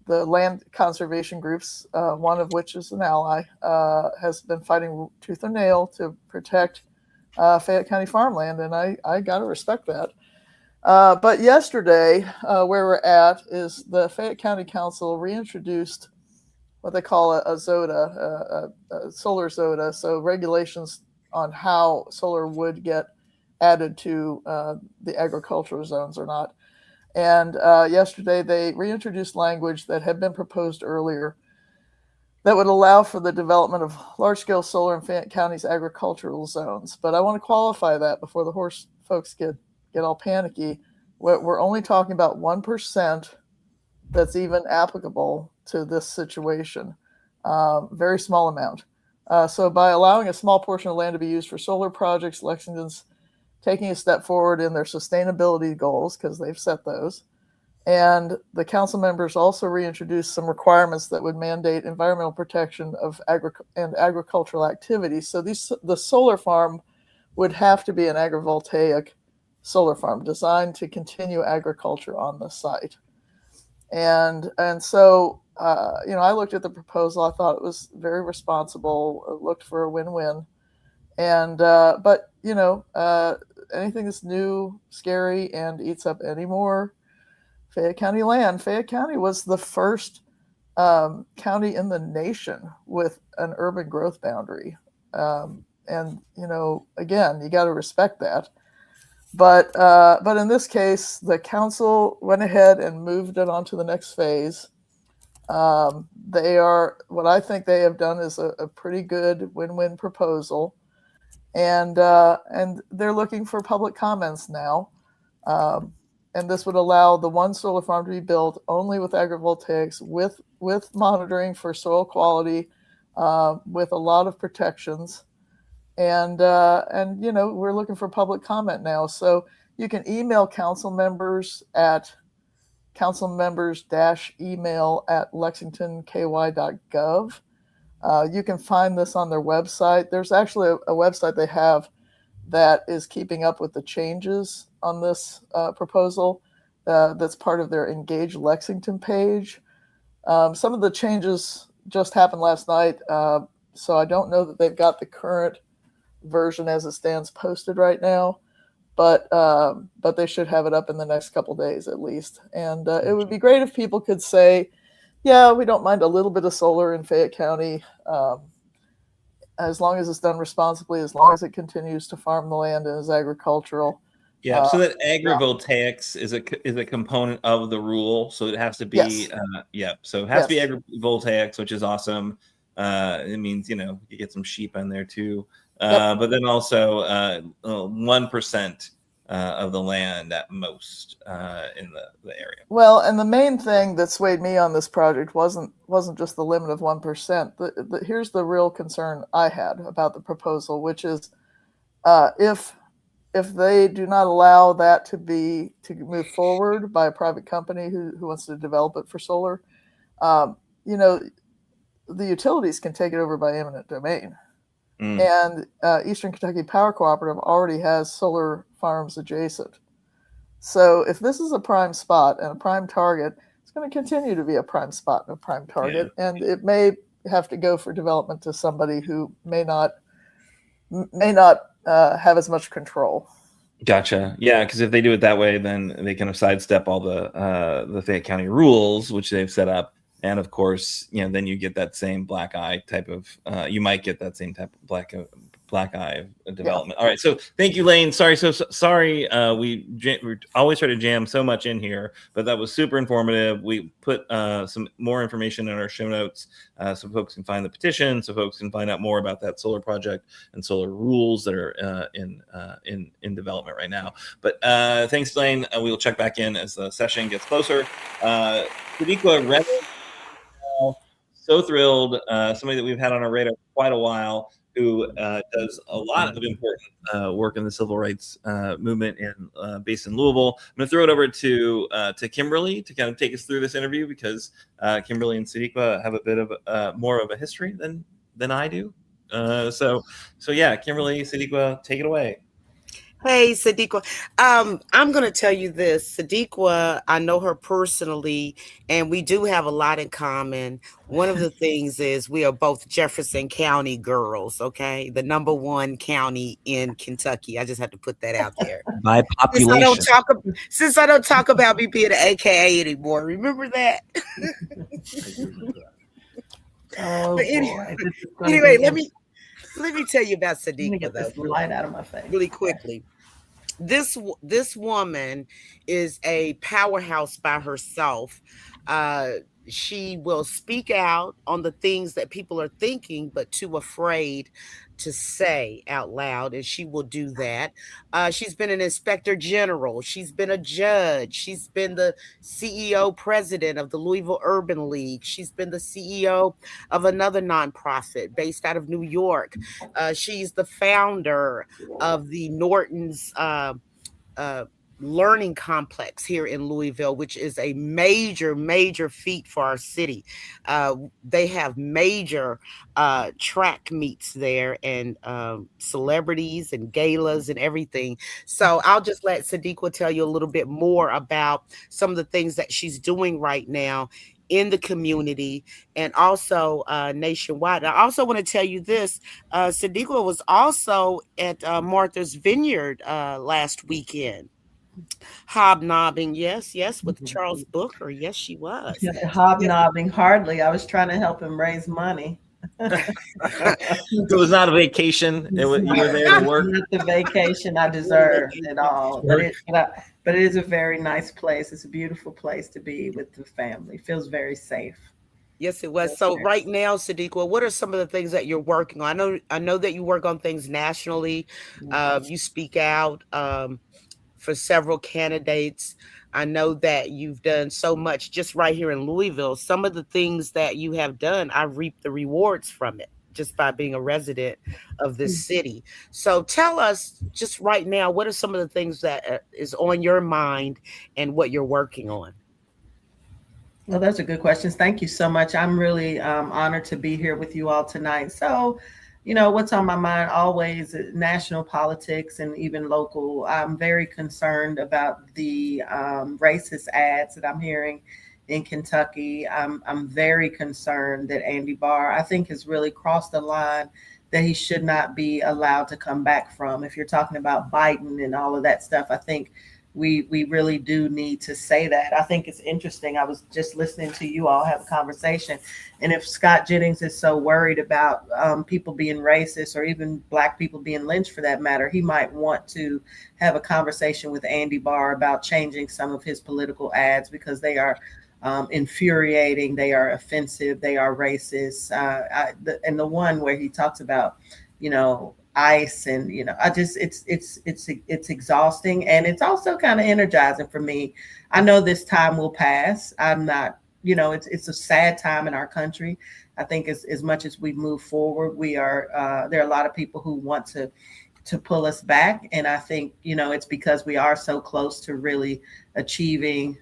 land conservation groups, one of which is an ally, has been fighting tooth and nail to protect Fayette County farmland, and I got to respect that. But yesterday, where we're at is the Fayette County Council reintroduced what they call a ZOTA, a solar ZOTA, so regulations on how solar would get added to the agricultural zones or not. And yesterday they reintroduced language that had been proposed earlier that would allow for the development of large-scale solar in Fayette County's agricultural zones. But I want to qualify that before the horse folks get all panicky. We're only talking about 1% that's even applicable to this situation. Very small amount. So by allowing a small portion of land to be used for solar projects, Lexington's taking a step forward in their sustainability goals, because they've set those. And the council members also reintroduced some requirements that would mandate environmental protection of agricultural activities. So the solar farm would have to be an agrivoltaic solar farm designed to continue agriculture on the site. And so, I looked at the proposal. I thought it was very responsible. It looked for a win-win. And but anything that's new, scary, and eats up any more Fayette County land. Fayette County was the first county in the nation with an urban growth boundary. And again, you got to respect that. But in this case, the council went ahead and moved it on to the next phase. What I think they have done is a pretty good win-win proposal. And they're looking for public comments now. And this would allow the one solar farm to be built only with agrivoltaics, with monitoring for soil quality, with a lot of protections. And we're looking for public comment now. So you can email council members at councilmembers-email@lexingtonky.gov. You can find this on their website. There's actually a website they have that is keeping up with the changes on this proposal. That's part of their Engage Lexington page. Some of the changes just happened last night, so I don't know that they've got the current version as it stands posted right now, but they should have it up in the next couple days at least. And it would be great if people could say, yeah, we don't mind a little bit of solar in Fayette County, as long as it's done responsibly, as long as it continues to farm the land and is agricultural. Yeah, so that agrivoltaics is a component of the rule, so it has to be so it has to be agrivoltaics, which is awesome. It means you get some sheep in there too, but then also 1% of the land at most in the area. Well, and the main thing that swayed me on this project wasn't just the limit of 1%. Here's the real concern I had about the proposal, which is if they do not allow that to move forward by a private company who wants to develop it for solar, the utilities can take it over by eminent domain. And Eastern Kentucky Power Cooperative already has solar farms adjacent. So if this is a prime spot and a prime target, it's going to continue to be a prime spot and a prime target. Yeah. And it may have to go for development to somebody who may not have as much control. Gotcha. Yeah, because if they do it that way, then they kind of sidestep all the Fayette County rules, which they've set up. And of course, then you get that same black eye type of, you might get that same type of black eye development. Yeah. All right. So thank you, Lane. Sorry. We always try to jam so much in here, but that was super informative. We put some more information in our show notes so folks can find the petition, so folks can find out more about that solar project and solar rules that are in development right now. But thanks, Lane. We will check back in as the session gets closer. Sadiqa Reynolds. So thrilled, somebody that we've had on our radar for quite a while. who does a lot of important work in the civil rights movement based in Louisville. I'm going to throw it over to Kimberly to kind of take us through this interview, because Kimberly and Sadiqa have a bit of more of a history than I do. So yeah, Kimberly, Sadiqa, take it away. Hey, Sadiqa. I'm going to tell you this. Sadiqa, I know her personally, and we do have a lot in common. One of the things is we are both Jefferson County girls, okay? The #1 county in Kentucky. I just have to put that out there. By population. Since I don't talk about me being an AKA anymore. Remember that? Oh, anyway, let me tell you about Sadiqa, get this light out of my face really quickly. This woman is a powerhouse by herself. She will speak out on the things that people are thinking, but too afraid to say out loud, and she will do that. She's been an inspector general. She's been a judge. She's been the CEO president of the Louisville Urban League. She's been the CEO of another nonprofit based out of New York. She's the founder of the Norton's learning complex here in Louisville, which is a major feat for our city. They have major track meets there, and celebrities and galas and everything. So I'll just let Sadiqa tell you a little bit more about some of the things that she's doing right now in the community and also nationwide. I also want to tell you this. Sadiqa was also at Martha's Vineyard last weekend. Hobnobbing, yes, with Charles Booker. Yes, she was. Hobnobbing, hardly. I was trying to help him raise money. It was not a vacation. You were there to work. Not the vacation I deserved at all. But it is a very nice place. It's a beautiful place to be with the family. It feels very safe. Yes, it was. So right now, Sadiqa, what are some of the things that you're working on? I know that you work on things nationally. You speak out for several candidates. I know that you've done so much just right here in Louisville. Some of the things that you have done, I reaped the rewards from it just by being a resident of this city. So tell us just right now, what are some of the things that is on your mind and what you're working on? Well, those are good questions. Thank you so much. I'm really honored to be here with you all tonight. So, what's on my mind always, national politics and even local. I'm very concerned about the racist ads that I'm hearing in Kentucky. I'm very concerned that Andy Barr, I think, has really crossed the line that he should not be allowed to come back from. If you're talking about BITIN and all of that stuff, I think we really do need to say that. I think it's interesting. I was just listening to you all have a conversation. And if Scott Jennings is so worried about people being racist or even Black people being lynched for that matter, he might want to have a conversation with Andy Barr about changing some of his political ads, because they are infuriating, they are offensive, they are racist. And the one where he talks about, ICE and it's exhausting, and it's also kind of energizing for me. I know this time will pass. I'm not, it's a sad time in our country. I think as much as we move forward, we are there are a lot of people who want to pull us back, and I think it's because we are so close to really achieving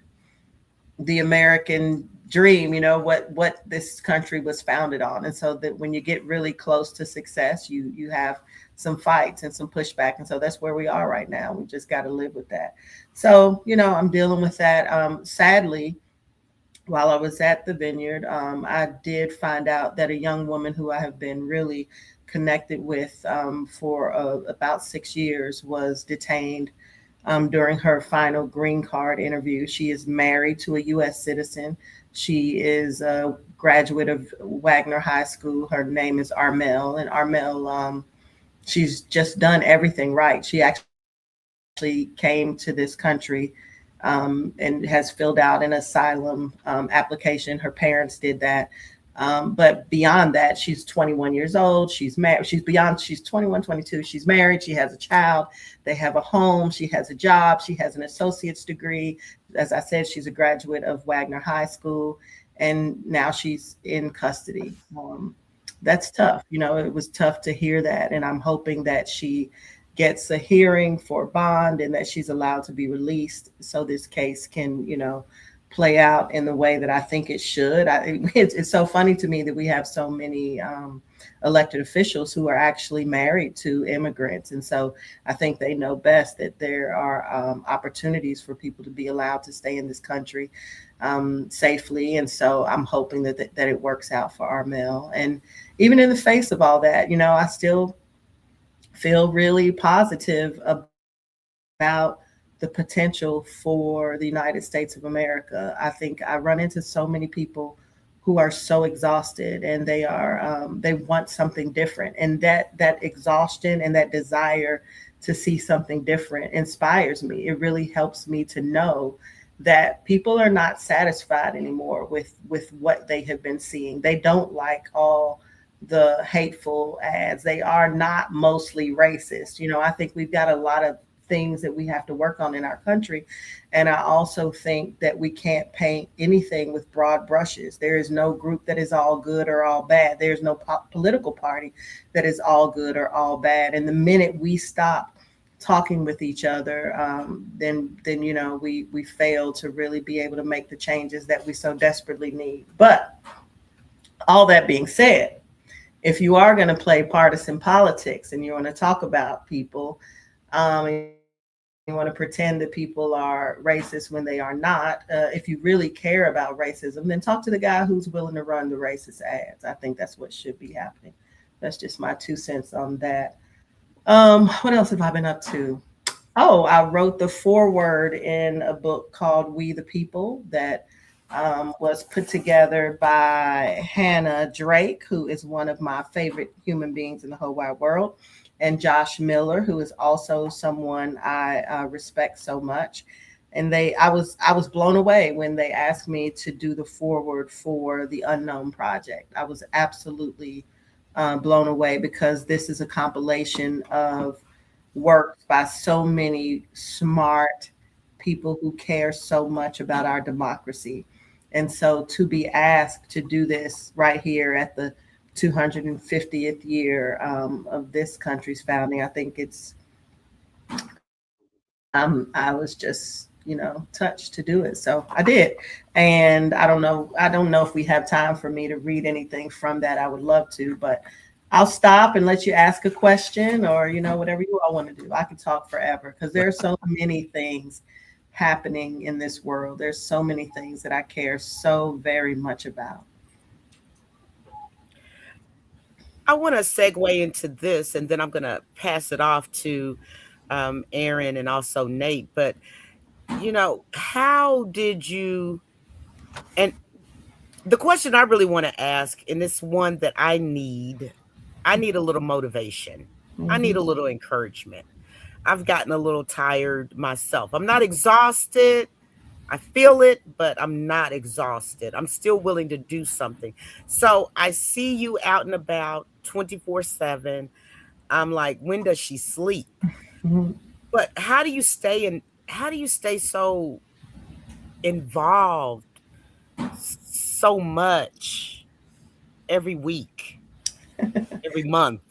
the American dream, what this country was founded on. And so that when you get really close to success, you have some fights and some pushback. And so that's where we are right now. We just got to live with that. So, I'm dealing with that. Sadly, while I was at the Vineyard, I did find out that a young woman who I have been really connected with for about 6 years was detained during her final green card interview. She is married to a U.S. citizen. She is a graduate of Wagner High School. Her name is Armelle, and Armelle, she's just done everything right. She actually came to this country and has filled out an asylum application. Her parents did that. But beyond that, she's 21 years old. She's married. She's 21, 22. She's married. She has a child. They have a home. She has a job. She has an associate's degree. As I said, she's a graduate of Wagner High School, and now she's in custody. that's tough. It was tough to hear that. And I'm hoping that she gets a hearing for bond and that she's allowed to be released so this case can, play out in the way that I think it should. It's so funny to me that we have so many elected officials who are actually married to immigrants. And so I think they know best that there are opportunities for people to be allowed to stay in this country safely. And so I'm hoping that it works out for Armelle. And even in the face of all that, I still feel really positive about the potential for the United States of America. I think I run into so many people who are so exhausted and they want something different. And that exhaustion and that desire to see something different inspires me. It really helps me to know that people are not satisfied anymore with what they have been seeing. They don't like all the hateful ads. They are not mostly racist. I think we've got a lot of things that we have to work on in our country. And I also think that we can't paint anything with broad brushes. There is no group that is all good or all bad. There's no political party that is all good or all bad. And the minute we stop talking with each other, then we fail to really be able to make the changes that we so desperately need. But all that being said, if you are going to play partisan politics and you want to talk about people, you want to pretend that people are racist when they are not. If you really care about racism, then talk to the guy who's willing to run the racist ads. I think that's what should be happening. That's just my 2 cents on that. What else have I been up to? Oh, I wrote the foreword in a book called We the People that was put together by Hannah Drake, who is one of my favorite human beings in the whole wide world, and Josh Miller, who is also someone I respect so much. And I was blown away when they asked me to do the foreword for the Unknown Project. I was absolutely blown away because this is a compilation of work by so many smart people who care so much about our democracy. And so to be asked to do this right here at the 250th year of this country's founding, I think I was just, touched to do it. So I did. And I don't know if we have time for me to read anything from that. I would love to, but I'll stop and let you ask a question or, whatever you all want to do. I could talk forever because there are so many things happening in this world. There's so many things that I care so very much about. I want to segue into this, and then I'm going to pass it off to Aaron and also Nate. But, how did you, and the question I really want to ask, and it's one that I need a little motivation. Mm-hmm. I need a little encouragement. I've gotten a little tired myself. I'm not exhausted. I feel it, but I'm not exhausted. I'm still willing to do something. So I see you out and about 24/7. I'm like, when does she sleep? Mm-hmm. But how do you stay so involved so much every week, every month?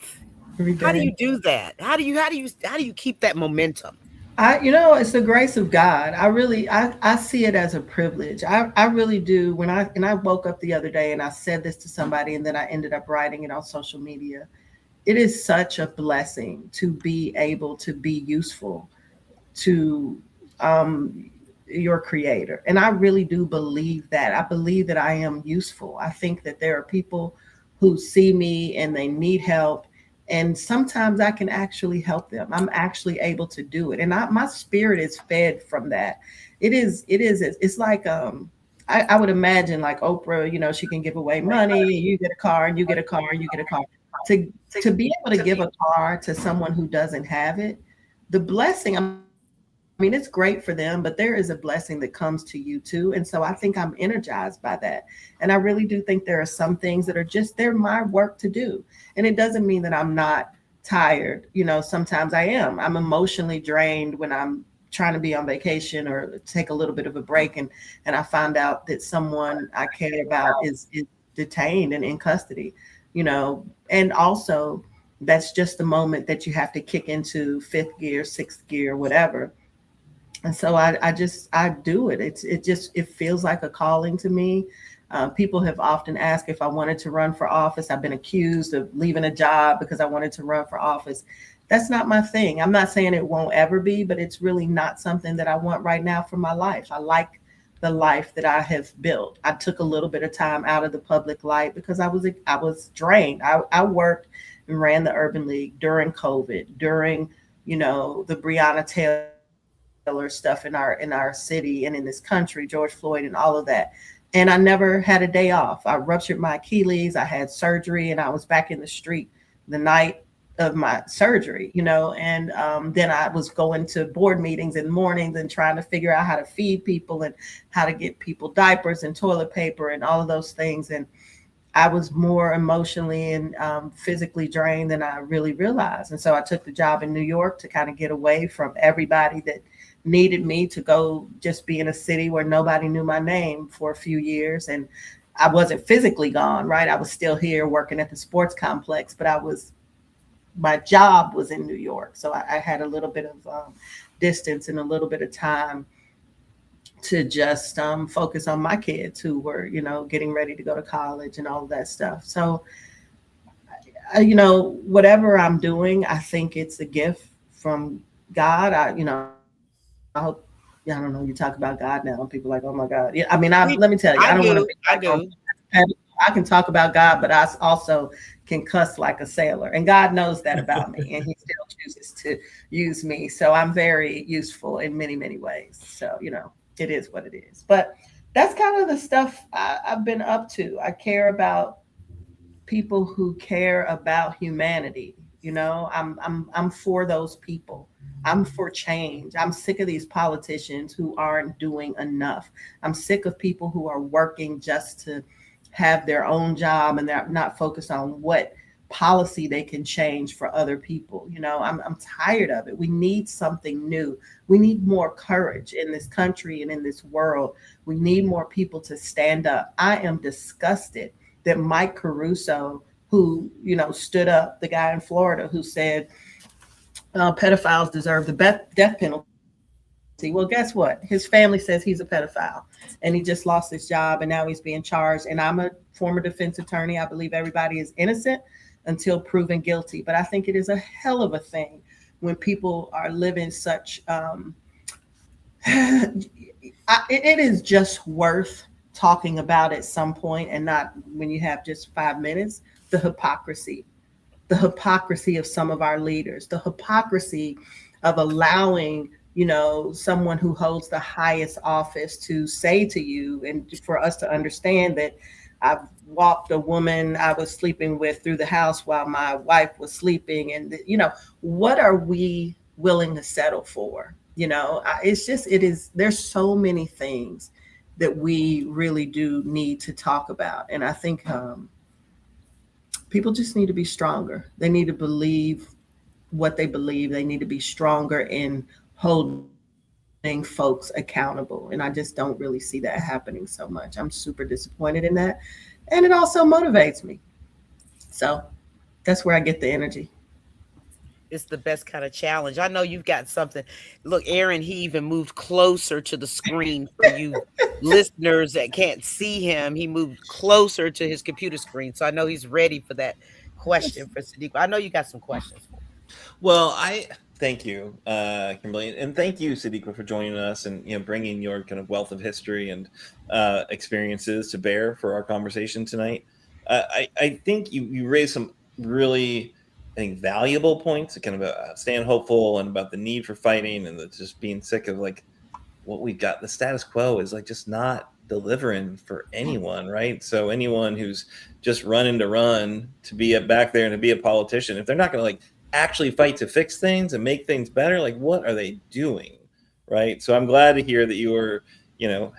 How do you do that? How do you keep that momentum? It's the grace of God. I see it as a privilege. I really do. When I woke up the other day and I said this to somebody and then I ended up writing it on social media, it is such a blessing to be able to be useful to your creator. And I really do believe that. I believe that I am useful. I think that there are people who see me and they need help. And sometimes I can actually help them. I'm actually able to do it. And my spirit is fed from that. It's like, I would imagine like Oprah, she can give away money, you get a car and you get a car and you get a car. To be able to give a car to someone who doesn't have it, the blessing, it's great for them, but there is a blessing that comes to you too. And so I think I'm energized by that. And I really do think there are some things that are they're my work to do. And it doesn't mean that I'm not tired. Sometimes I am. I'm emotionally drained when I'm trying to be on vacation or take a little bit of a break. And I find out that someone I care about is detained and in custody. and also that's just the moment that you have to kick into fifth gear, sixth gear, whatever. And so I do it. It feels like a calling to me. People have often asked if I wanted to run for office. I've been accused of leaving a job because I wanted to run for office. That's not my thing. I'm not saying it won't ever be, but it's really not something that I want right now for my life. I like the life that I have built. I took a little bit of time out of the public light because I was drained. I worked and ran the Urban League during COVID, during, the Breonna Taylor stuff in our city and in this country, George Floyd and all of that. And I never had a day off. I ruptured my Achilles. I had surgery and I was back in the street the night of my surgery, and then I was going to board meetings in the mornings and trying to figure out how to feed people and how to get people diapers and toilet paper and all of those things. And I was more emotionally and physically drained than I really realized. And so I took the job in New York to kind of get away from everybody that needed me to go just be in a city where nobody knew my name for a few years. And I wasn't physically gone, right? I was still here working at the sports complex, but my job was in New York. So I had a little bit of distance and a little bit of time to just focus on my kids who were, getting ready to go to college and all of that stuff. So, whatever I'm doing, I think it's a gift from God. I hope, I don't know, you talk about God now and people are like, oh my God. Yeah, I mean, let me tell you, I don't want to be I can talk about God, but I also can cuss like a sailor. And God knows that about me. And he still chooses to use me. So I'm very useful in many, many ways. So, it is what it is. But that's kind of the stuff I've been up to. I care about people who care about humanity. I'm for those people. I'm for change. I'm sick of these politicians who aren't doing enough. I'm sick of people who are working just to have their own job and they're not focused on what policy they can change for other people. I'm tired of it. We need something new. We need more courage in this country and in this world. We need more people to stand up. I am disgusted that Mike Caruso, who, stood up, the guy in Florida who said pedophiles deserve the death penalty. Well, guess what? His family says he's a pedophile and he just lost his job and now he's being charged. And I'm a former defense attorney. I believe everybody is innocent until proven guilty. But I think it is a hell of a thing when people are living such, it is just worth talking about at some point and not when you have just 5 minutes, the hypocrisy of some of our leaders, the hypocrisy of allowing someone who holds the highest office to say to you, and for us to understand that I've walked a woman I was sleeping with through the house while my wife was sleeping. And, what are we willing to settle for? There's so many things that we really do need to talk about. And I think people just need to be stronger. They need to believe what they believe. They need to be stronger in holding folks accountable. And I just don't really see that happening so much. I'm super disappointed in that. And it also motivates me. So that's where I get the energy. It's the best kind of challenge. I know you've got something. Look, Aaron, he even moved closer to the screen for you listeners that can't see him. He moved closer to his computer screen. So I know he's ready for that question for Sadiqa. I know you got some questions. Well, thank you, Kimberly, and thank you, Sadiqa, for joining us and bringing your kind of wealth of history and experiences to bear for our conversation tonight. I think you raised some really, I think, valuable points, kind of staying hopeful and about the need for fighting and just being sick of like what we've got. The status quo is like just not delivering for anyone, right? So anyone who's just running to run to be back there and to be a politician, if they're not going to like actually fight to fix things and make things better, like what are they doing, right? So I'm glad to hear that you were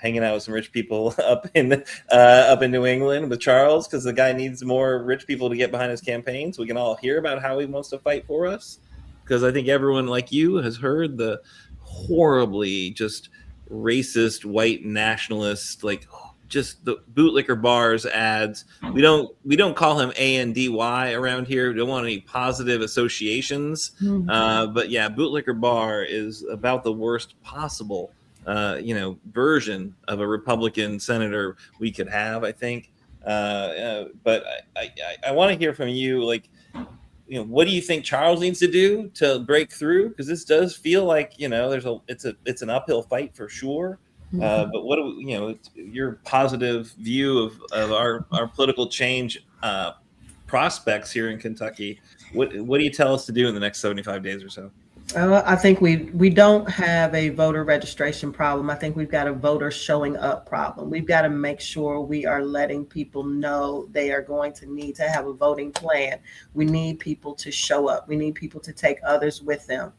hanging out with some rich people up in New England with Charles, because the guy needs more rich people to get behind his campaign so we can all hear about how he wants to fight for us. Because I think everyone like you has heard the horribly just racist white nationalist, like just the bootlicker bars ads. We don't call him ANDY around here. We don't want any positive associations. But yeah, bootlicker bar is about the worst possible version of a Republican senator we could have, I think. But I want to hear from you, like, what do you think Charles needs to do to break through? Because this does feel like, it's an uphill fight for sure. But what do your positive view of our political change prospects here in Kentucky? What do you tell us to do in the next 75 days or so? I think we don't have a voter registration problem. I think we've got a voter showing up problem. We've got to make sure we are letting people know they are going to need to have a voting plan. We need people to show up. We need people to take others with them.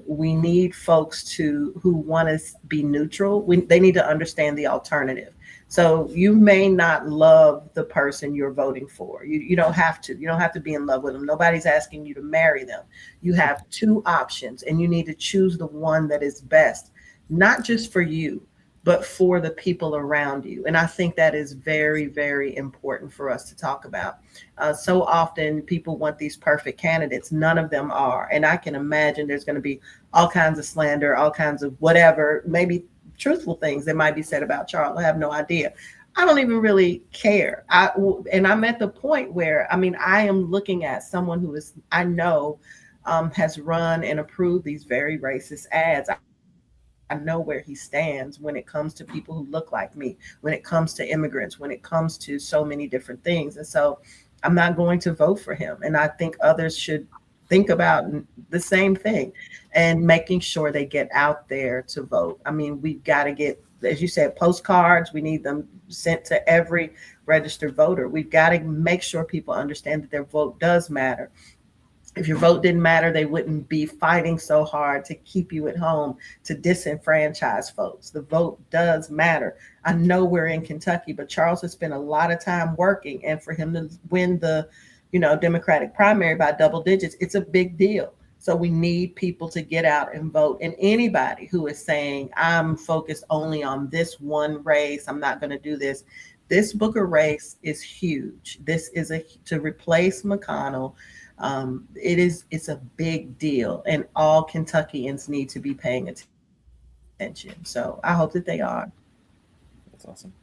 We need folks who want to be neutral. They need to understand the alternative. So you may not love the person you're voting for. You don't have to. You don't have to be in love with them. Nobody's asking you to marry them. You have two options, and you need to choose the one that is best, not just for you, but for the people around you. And I think that is very, very important for us to talk about. So often people want these perfect candidates. None of them are. And I can imagine there's going to be all kinds of slander, all kinds of whatever, maybe truthful things that might be said about Charles. I have no idea. I don't even really care. And I'm at the point where, I am looking at someone who is, I know, has run and approved these very racist ads. I know where he stands when it comes to people who look like me, when it comes to immigrants, when it comes to so many different things. And so I'm not going to vote for him. And I think others should think about the same thing and making sure they get out there to vote. We've got to get, as you said, postcards. We need them sent to every registered voter. We've got to make sure people understand that their vote does matter. If your vote didn't matter, they wouldn't be fighting so hard to keep you at home, to disenfranchise folks. The vote does matter. I know we're in Kentucky, but Charles has spent a lot of time working, and for him to win the Democratic primary by double digits, it's a big deal. So we need people to get out and vote. And anybody who is saying, I'm focused only on this one race, I'm not going to do this. This Booker race is huge. This is to replace McConnell. It's a big deal, and all Kentuckians need to be paying attention. So I hope that they are. That's awesome.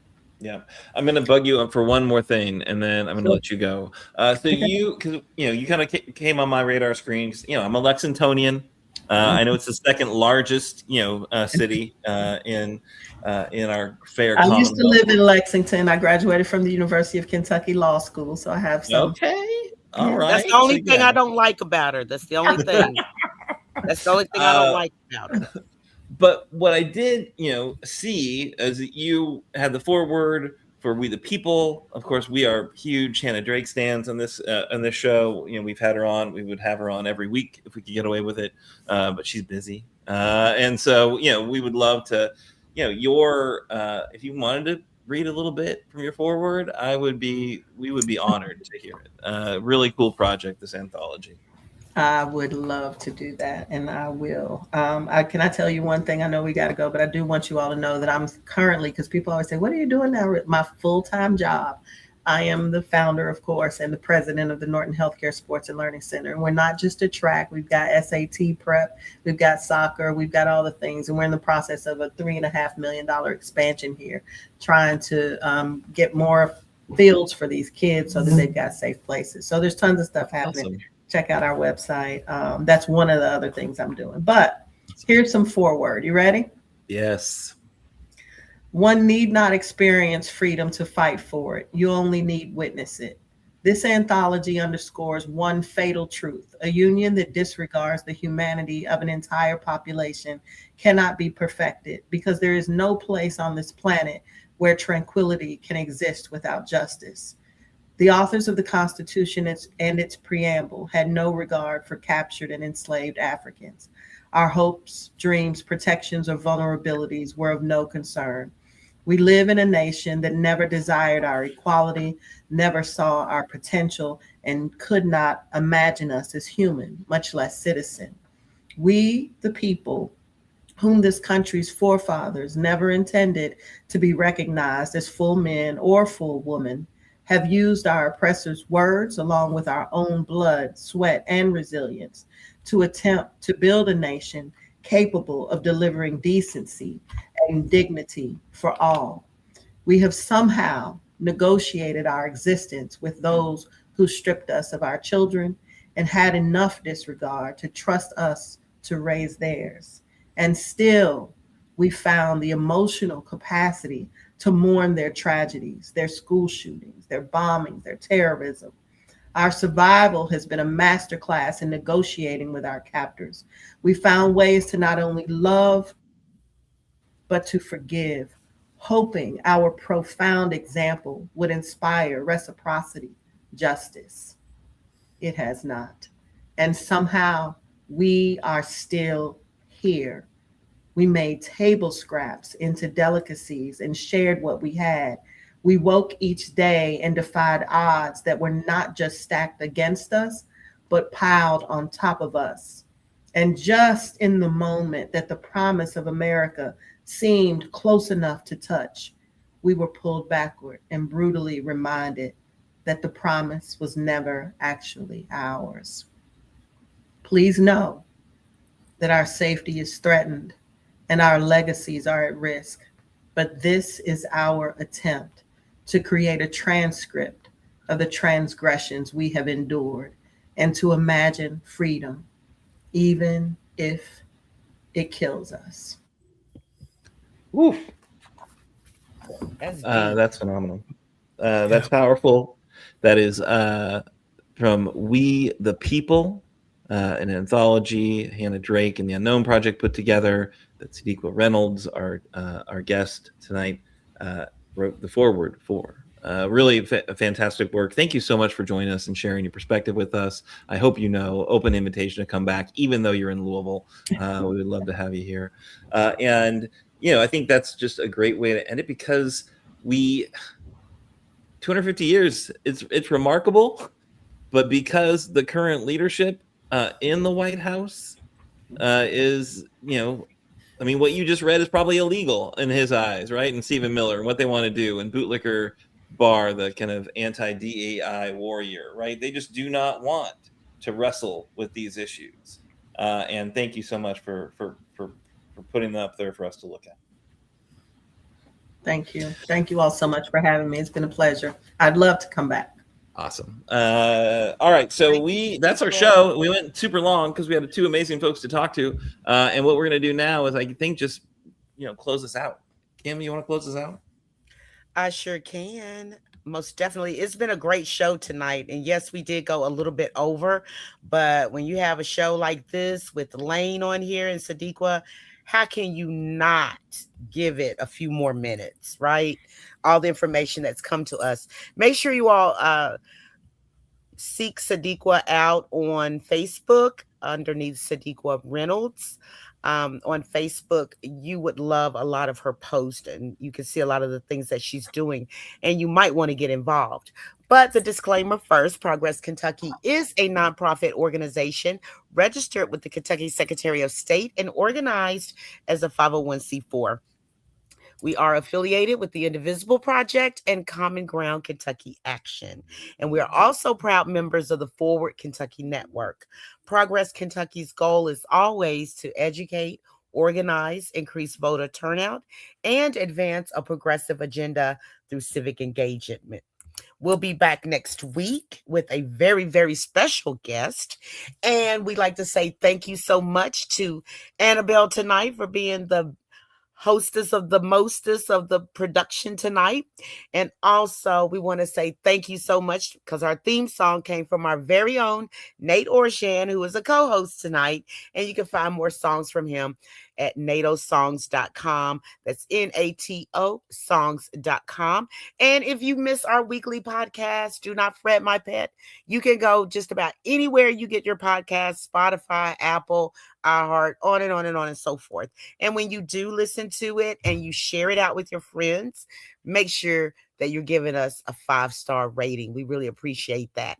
Yeah, I'm going to bug you up for one more thing, and then I'm going to let you go. So you kind of came on my radar screen. I'm a Lexingtonian. I know it's the second largest, city in our fair. I used to live in Lexington. I graduated from the University of Kentucky Law School, so I have some. Okay, all right. That's the only thing I don't like about her. That's the only thing. That's the only thing I don't like about her. But what I did, see is that you had the foreword for We the People. Of course, we are huge Hannah Drake stands on this show. We've had her on. We would have her on every week if we could get away with it, but she's busy. And so, we would love to, if you wanted to read a little bit from your foreword, we would be honored to hear it. Really cool project, this anthology. I would love to do that, and I will. Can I tell you one thing? I know we got to go, but I do want you all to know that I'm currently, because people always say, what are you doing now? My full-time job. I am the founder, of course, and the president of the Norton Healthcare Sports and Learning Center. And we're not just a track. We've got SAT prep. We've got soccer. We've got all the things. And we're in the process of a $3.5 million expansion here, trying to get more fields for these kids so that they've got safe places. So there's tons of stuff happening. Awesome. Check out our website. That's one of the other things I'm doing. But here's some foreword. You ready? Yes. One need not experience freedom to fight for it. You only need witness it. This anthology underscores one fatal truth. A union that disregards the humanity of an entire population cannot be perfected, because there is no place on this planet where tranquility can exist without justice. The authors of the Constitution and its preamble had no regard for captured and enslaved Africans. Our hopes, dreams, protections, or vulnerabilities were of no concern. We live in a nation that never desired our equality, never saw our potential, and could not imagine us as human, much less citizen. We, the people, whom this country's forefathers never intended to be recognized as full men or full women, have used our oppressors' words along with our own blood, sweat, and resilience to attempt to build a nation capable of delivering decency and dignity for all. We have somehow negotiated our existence with those who stripped us of our children and had enough disregard to trust us to raise theirs. And still, we found the emotional capacity to mourn their tragedies, their school shootings, their bombings, their terrorism. Our survival has been a masterclass in negotiating with our captors. We found ways to not only love, but to forgive, hoping our profound example would inspire reciprocity, justice. It has not. And somehow we are still here. We made table scraps into delicacies and shared what we had. We woke each day and defied odds that were not just stacked against us, but piled on top of us. And just in the moment that the promise of America seemed close enough to touch, we were pulled backward and brutally reminded that the promise was never actually ours. Please know that our safety is threatened and our legacies are at risk, but this is our attempt to create a transcript of the transgressions we have endured and to imagine freedom, even if it kills us. Woof. That's deep. That's phenomenal. That's powerful. That is from We the People, an anthology Hannah Drake and the Unknown Project put together, that Sadiqa Reynolds, our guest tonight, wrote the foreword for. Really fantastic work. Thank you so much for joining us and sharing your perspective with us. I hope open invitation to come back, even though you're in Louisville. We would love to have you here. And I think that's just a great way to end it, because 250 years, it's remarkable, but because the current leadership in the White House is, what you just read is probably illegal in his eyes, right? And Stephen Miller and what they want to do, and Bootlicker Barr, the kind of anti-DEI warrior, right? They just do not want to wrestle with these issues. And thank you so much for putting them up there for us to look at. Thank you. Thank you all so much for having me. It's been a pleasure. I'd love to come back. Awesome. All right. So that's our show. We went super long because we had two amazing folks to talk to. And what we're going to do now is, I think, just, close this out. Kim, you want to close this out? I sure can. Most definitely. It's been a great show tonight. And yes, we did go a little bit over, but when you have a show like this with Lane on here and Sadiqa, how can you not give it a few more minutes, right? All the information that's come to us. Make sure you all seek Sadiqa out on Facebook underneath Sadiqa Reynolds. On Facebook, you would love a lot of her posts, and you can see a lot of the things that she's doing, and you might want to get involved. But the disclaimer first, Progress Kentucky is a nonprofit organization registered with the Kentucky Secretary of State and organized as a 501c4. We are affiliated with the Indivisible Project and Common Ground Kentucky Action. And we are also proud members of the Forward Kentucky Network. Progress Kentucky's goal is always to educate, organize, increase voter turnout, and advance a progressive agenda through civic engagement. We'll be back next week with a very, very special guest. And we'd like to say thank you so much to Annabelle tonight for being the hostess of the mostest of the production tonight. And also we want to say thank you so much, because our theme song came from our very own Nate Orshan, who is a co-host tonight. And you can find more songs from him at natosongs.com. That's NATO songs.com. And if you miss our weekly podcast, do not fret, my pet. You can go just about anywhere you get your podcast, Spotify, Apple, iHeart, on and on and on and so forth. And when you do listen to it and you share it out with your friends, make sure that you're giving us a 5-star rating. We really appreciate that.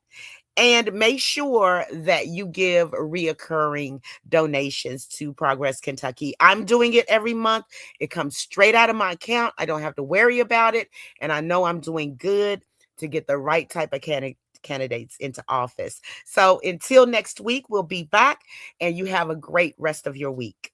And make sure that you give reoccurring donations to Progress Kentucky. I'm doing it every month. It comes straight out of my account. I don't have to worry about it. And I know I'm doing good to get the right type of candidates into office. So until next week, we'll be back, and you have a great rest of your week.